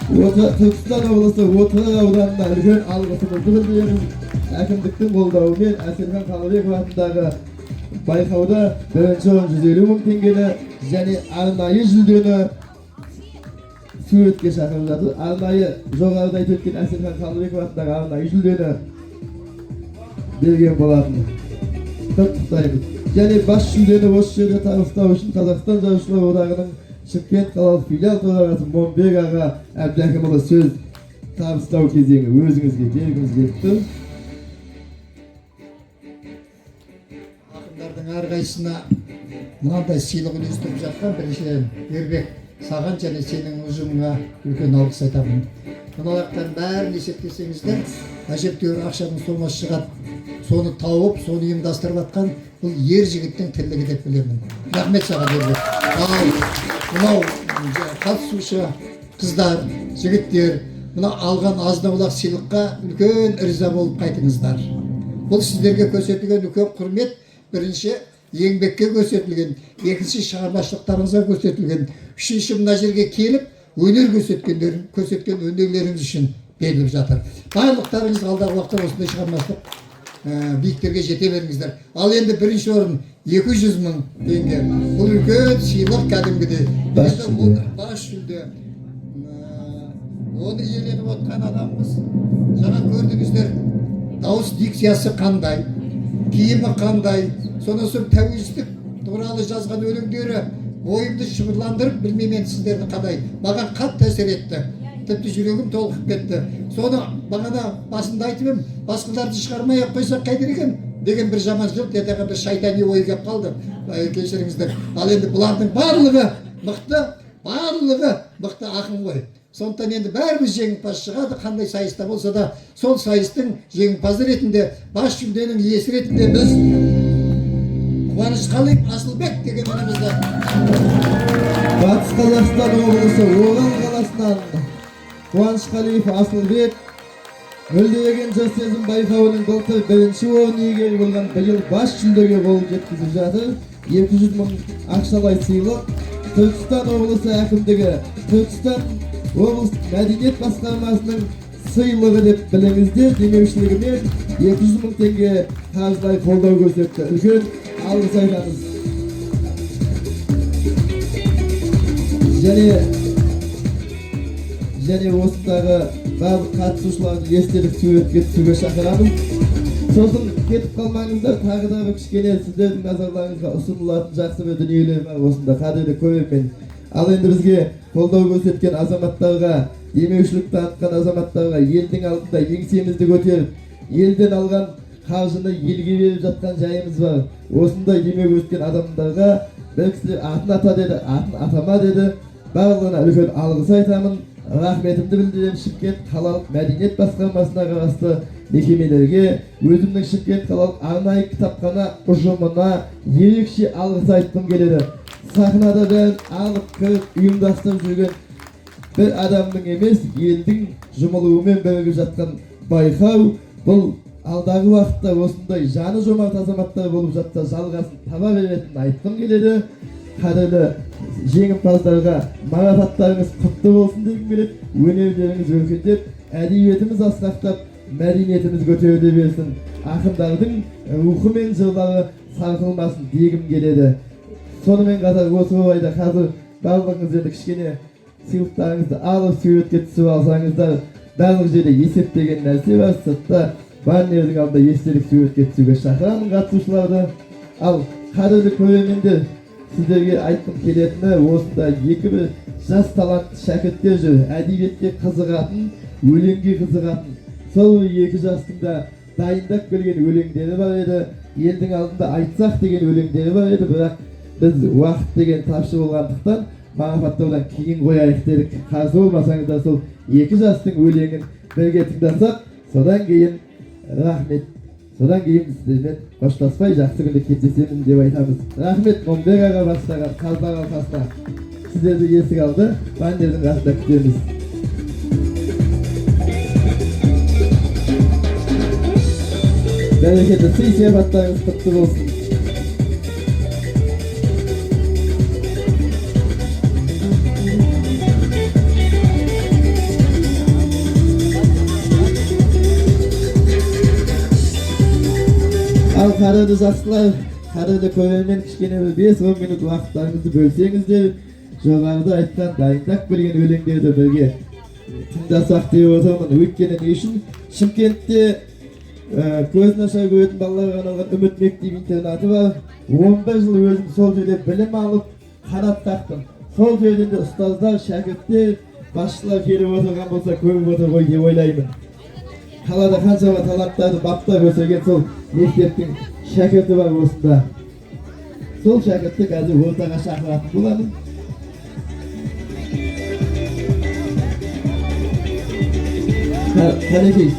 Түркістан облысы Отырар ауданына үлкен алғысымызды білдіреміз. Әкімдіктің қолдауымен Әселхан Қалыбеков атындағы байқауда бірінші орын 150.000 теңгені және арнайы жүлдені суретке шақырып жатыр. Арнайы жоғарыда айтып өткен Әселхан Қалыбеков атындағы арнайы жүлдені берген болатын. Құттықтаймыз. Және бас жүлдені осы жерде табыстау үшін Қазақстан Жазушылар одағының Шымкент қалалық филиал төрағасы Момбек аға Әбдіәкімұлы сөз табыстау кезеңі өзіңізге бергіңіз келіпті. Ақындардың әрқайсысына мынандай сыйлық үлестіріп жатқан біріншіден Ербек саған және сенің ұжымыңа үлкен алғыс айтамын. Мыналықтан бәрін есептесеңіздер, әжептәуір ақшаның сомасы шығады. Соны тауып, соны ұйымдастырып жатқан бұл ер жігіттің тірлігі деп білемін. Рахмет саған Ербек. Ал мынау қатысушы қыздар, жігіттер, мына алған азнаулақ сыйлыққа үлкен риза болып қайтыңыздар. Бұл сіздерге көрсетілген үлкен құрмет, бірінші еңбекке көрсетілген, екінші шығармашылықтарыңызға көрсетілген, үшінші мына жерге келіп өнер көрсеткен өнерлеріңіз үшін беріліп жатыр. Барлықтарыңыз алдағы уақытта осындай шығармашылық биіктерге жете беріңіздер. Ал енді бірінші орын 200.000 теңге. Бұл үлкен сыйлық кәдімгідей. Бас жүлде. Оны иеленіп отқан адамымыз жаңа көрдіңіздер. Дауыс дикциясы қандай, киімі қандай, сонан соң тәуелсіздік туралы жазған өлеңдері ойымды шымырландырып, білмеймін сіздерді қандай. Маған қатты әсер етті. Тіпті жүрегім толқып кетті. Соны бағана басында айтып едім, басқаларды шығармай-ақ қойсақ қайтер екен деген бір жаман жұрт ертең бір шайтани ой келіп қалды. Кешіріңіздер. Ал енді бұлардың барлығы мықты ақын ғой. Сондықтан енді бәріміз жеңімпаз шығады, қандай сайыста болса да, сол сайыстың жеңімпазы ретінде, бас жүлденің иесі ретінде біз Қуанышқали Асылбек дегенімізді. Батыс Қазақстан облысы Орал қаласынан Қуанышқалиев Асылбек Мөлдіреген жас сезім байқауының былтыр бірінші орын иегері болған, биыл бас жүлдеге қол жеткізіп жатыр. 200 мың ақшалай сыйлық. Түркістан облысы әкімдігі, Түркістан облыстық мәдениет басқармасының сыйлығы деп біліңіздер демеушілігімен 200 мың теңге қаржылай қолдау көрсетті. Үлкен алғыс айтамыз. Және осындағы барлық қатысушыларды естелік суретке түсуге шақырамыз. Сосын кетіп қалмаңыздар, тағы да бір кішкене сіздердің назарларыңызға ұсынылатын жақсы бір дүниелер бар осында, қадірлі көрермен. Ал енді бізге қолдау көрсеткен азаматтарға, демеушілік танытқан азаматтарға елдің алдында еңсемізді көтеріп, елден алған қаржыны елге беріп жатқан жайымыз бар. Осындай демеу өткен адамдарға бір кісілер атын ата деді, атын атама деді. Барлығына үлкен алғыс айтамын. Рахметімді білдіремін. Шымкент қалалық мәдениет басқармасына қарасты мекемелерге, өзімнің Шымкент қалалық арнайы кітапхана ұжымына ерекше алғыс айтқым келеді. Сахнада бәрін алып кіріп ұйымдастырып жүрген бір адамның емес, елдің жұмылуымен бірігіп жатқан байқау. Бұл алдағы уақытта осындай жаны жомарт азаматтар болып жатса жалғасын таба беретінін айтқым келеді. Қадірлі жеңімпаздарға марапаттарыңыз құтты болсын дегім келеді. Өнерлеріңіз өркендеп, әдебиетіміз асқақтап, мәдениетіміз көтеріле берсін. Ақындардың рухы мен жырлары сарқылмасын дегім келеді. Сонымен қатар осы орайда қазір барлығыңыз енді кішкене сыйлықтарыңызды алып суретке түсіп алсаңыздар, барлық жерде есептеген нәрсе бар. Сыртта баннердің алдында естелік суретке түсуге шақырамын қатысушыларды. Ал қадірлі көрермендер, сіздерге айтқым келетіні осында екі бір жас талантты шәкірттер жүр. Әдебиетке қызығатын, өлеңге қызығатын. Сол екі жастың да дайындап келген өлеңдері бар еді. Елдің алдында айтсақ деген өлеңдері бар еді, бірақ біз уақыт деген тапшы болғандықтан марапаттаудан кейін қояйық дедік. Қарсы болмасаңыздар сол екі жастың өлеңін бірге тыңдасақ, содан кейін рахмет. Содан кейін сіздермен қоштаспай жақсы күнде кездесемін деп айтамыз. Рахмет Момбек аға бастаған қазақ алқасына. Сіздерді есік алды, баннердің қасында күтеміз. Берекеті сый сияпаттарыңыз құтты болсын. Ал қадірлі жақсылар, қадірлі көрермен, кішкене бір 5-10 минут уақыттарыңызды бөлсеңіздер, жоғарыда айтқан дайындап келген өлеңдерді бірге тыңдасақ деп отырмын. Өйткені не үшін? Шымкентте көз нашар көретін балаларға арналған Үміт мектеп-интернаты бар. 15 жыл өзім сол жерде білім алып, қанат қақтым. Сол жерден де ұстаздар, шәкірттер, басшылар келіп отырған болса көріп отыр ғой деп ойлаймын. Қалада қаншама таланттарды баптап өсірген сол мектептің шәкірті бар осында. Сол шәкіртті қазір ортаға шақыратын боламын. Қанекей.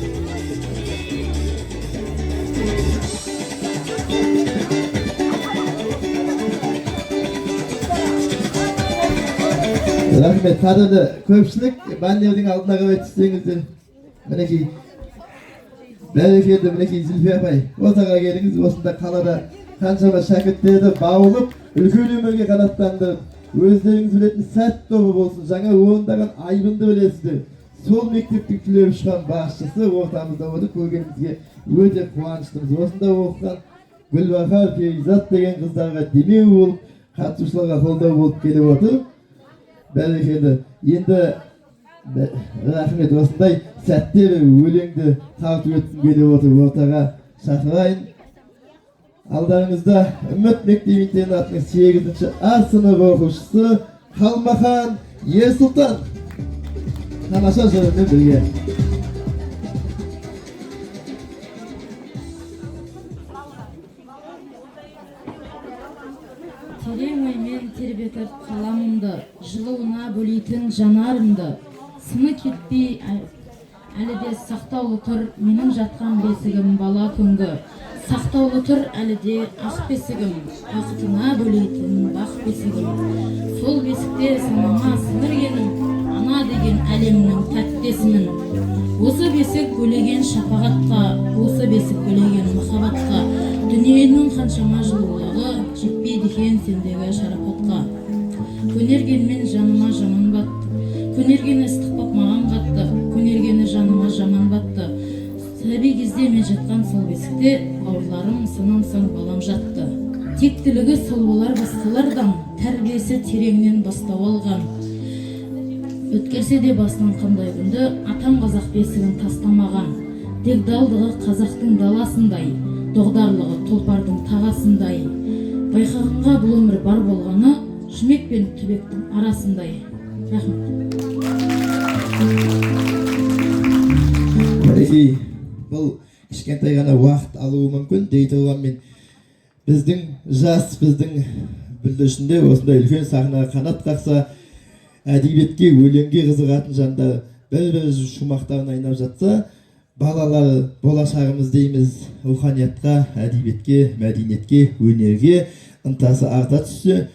Рахмет, қадірлі көпшілік, баннердің алдына қарай түссеңіздер. Мінекей. Бәрекелді, мінекей Зülfия апай, ортаға келіңіз. Осында қалада қаншама шәкірттерді баулып, үлкен өмірге қанаттандырып, өздеріңіз білетін сәт тобы болсын, жаңа орындаған айбынды білесіздер. Сол мектептің түлеп ұшқан басшысы ортамызда отыр, көргенімізге өте қуаныштымыз. Осында оқыған Гүлбахар Перизат деген қыздарға демеу болып, қатысушыларға қолдау болып келіп отыр. Бәрекелді. Енді рахмет, осындай сәтте өлеңді тартып өткім келіп отыр. Ортаға шақырайын. Алдарыңызда Үміт мектеп-интернатының 8-ші А сынып оқушысы Қалмахан Ерсұлтан. Тамаша жырымен бірге. Терең оймен тербетіп қаламымды, жылуына бөлейтін жанарымды, сыны кетпей әлі де сақтаулы тұр менің жатқан бесігім бала күнгі. сақтаулы тұр әлі де ақ бесігім, бақытына бөлейтін бақ бесігім. Сол бесікте санама сіңіргенім, ана деген әлемнің тәттесімін. Осы бесік бөлеген шапағатқа, осы бесік бөлеген махаббатқа, дүниенің қаншама жылулығы жетпейді екен сендегі шарапатқа. Көнергенмен жаныма жаман батты, көнергені ыстық боп маған қатты, көнергені жаныма жаман батты. Сәби кезде мен жатқан сол бесікте, бауырларым сонан соң балам жатты. Тектілігі сол болар басқалардан, тәрбиесі тереңнен бастау алған. Өткерсе де басынан қандай күнді, атам қазақ бесігін тастамаған. Дегдалдығы қазақтың даласындай, доғдарлығы тұлпардың тағасындай. Байқағанға бұл өмір бар болғаны, жұмек пен түбектің арасындай. Рахмет. Мінекей, бұл кішкентай ғана уақыт алуы мүмкін дей тұрғанмен, біздің жас, біздің бүлдіршінде осындай үлкен сахнаға қанат қақса, әдебиетке, өлеңге қызығатын жандар бір-бір шумақтарын айнап жатса, балалар болашағымыз дейміз, руханиятқа, әдебиетке, мәдениетке, өнерге ынтасы арта түссе,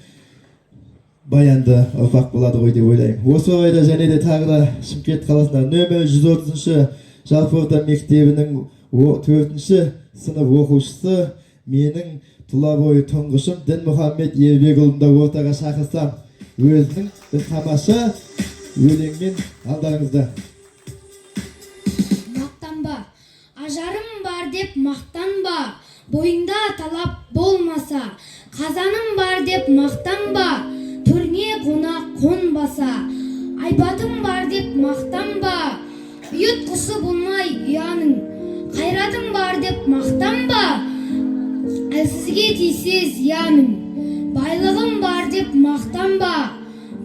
баянды ұрпақ болады ғой деп ойлаймын. Осы орайда және де тағы да Шымкент қаласында нөмір 130-шы жалпы орта мектебінің 4-ші сынып оқушысы, менің тұла бойы тұңғышым Дінмұхаммед Ербекұлында ортаға шақырсам, өзінің бір тамаша өлеңмен алдарыңызда. Мақтанба, ажарым бар деп мақтанба, бойыңда талап болмаса, қазаным бар деп мақтанба, төріне қонақ қонбаса, айбатым бар деп мақтанба, үйіт құсы болмай ұяның, қайратым бар деп мақтанба, әлсізге тисе зияның, байлығым бар деп мақтанба,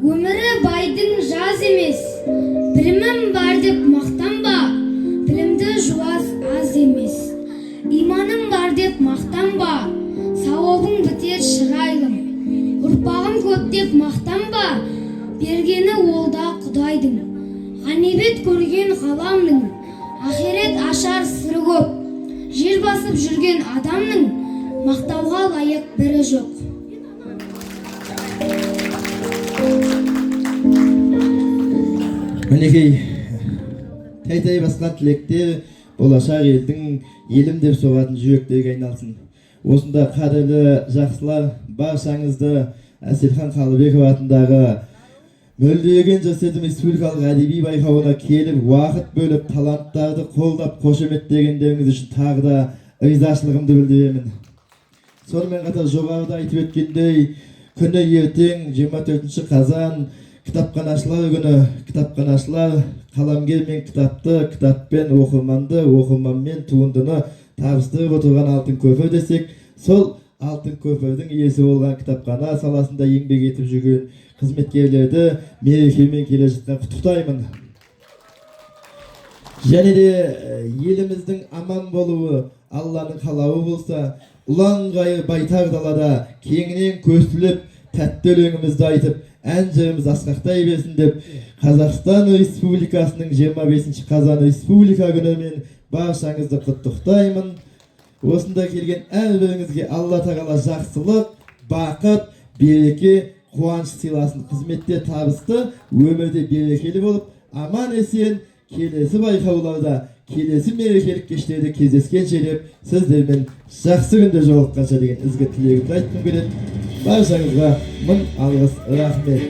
өмірі байдың жаз емес, білімім бар деп мақтанба, білімді жуас аз емес, иманым бар деп мақтанба, сауабың бітер шырайлым, ұрпағым көп деп мақтанба, бергені олда Құдайдың, ғанибет көрген ғаламның, ахирет ашар сыры көп, жер басып жүрген адамның мақтауға лайық бірі жоқ. Мінекей, тай-тай басқан тілектер болашақ елдің елім деп соғатын жүректерге айналсын. Осында қадірлі жақсылар, баршаңызды Әселхан Қалыбеков атындағы мөлдіреген жастардың республикалық әдеби байқауына келіп, уақыт бөліп, таланттарды қолдап, қошеметтегендеріңіз үшін тағы да ризашылығымды білдіремін. Сонымен қатар жоғарыда айтып өткендей, күні ертең 24 қазан кітапханашылар күні. Кітапханашылар қаламгер мен кітапты, кітаппен оқырманды, оқырманмен туындыны табыстырып отырған алтын көпір десек, сол алтын көпірдің иесі болған кітапхана саласында еңбек етіп жүрген қызметкерлерді мерекемен келе жатқан құттықтаймын. Және де еліміздің аман болуы, Алланың қалауы болса, ұлан-ғайыр байтақ далада кеңінен көсіліп, тәтті өлеңімізді айтып, ән жырымыз асқақтай берсін деп, Қазақстан Республикасының 25 қазан республика күнімен баршаңызды құттықтаймын. Осында келген әрбіріңізге Алла тағала жақсылық, бақыт, береке, қуаныш сыйласын, қызметте табысты, өмірде берекелі болып, аман есен келесі байқауларда, келесі мерекелік кештерде кездескенше деп, сіздермен жақсы күнде жолыққанша деген ізгі тілегімді айтқым келеді. Баршаңызға мың алғыс, рахмет.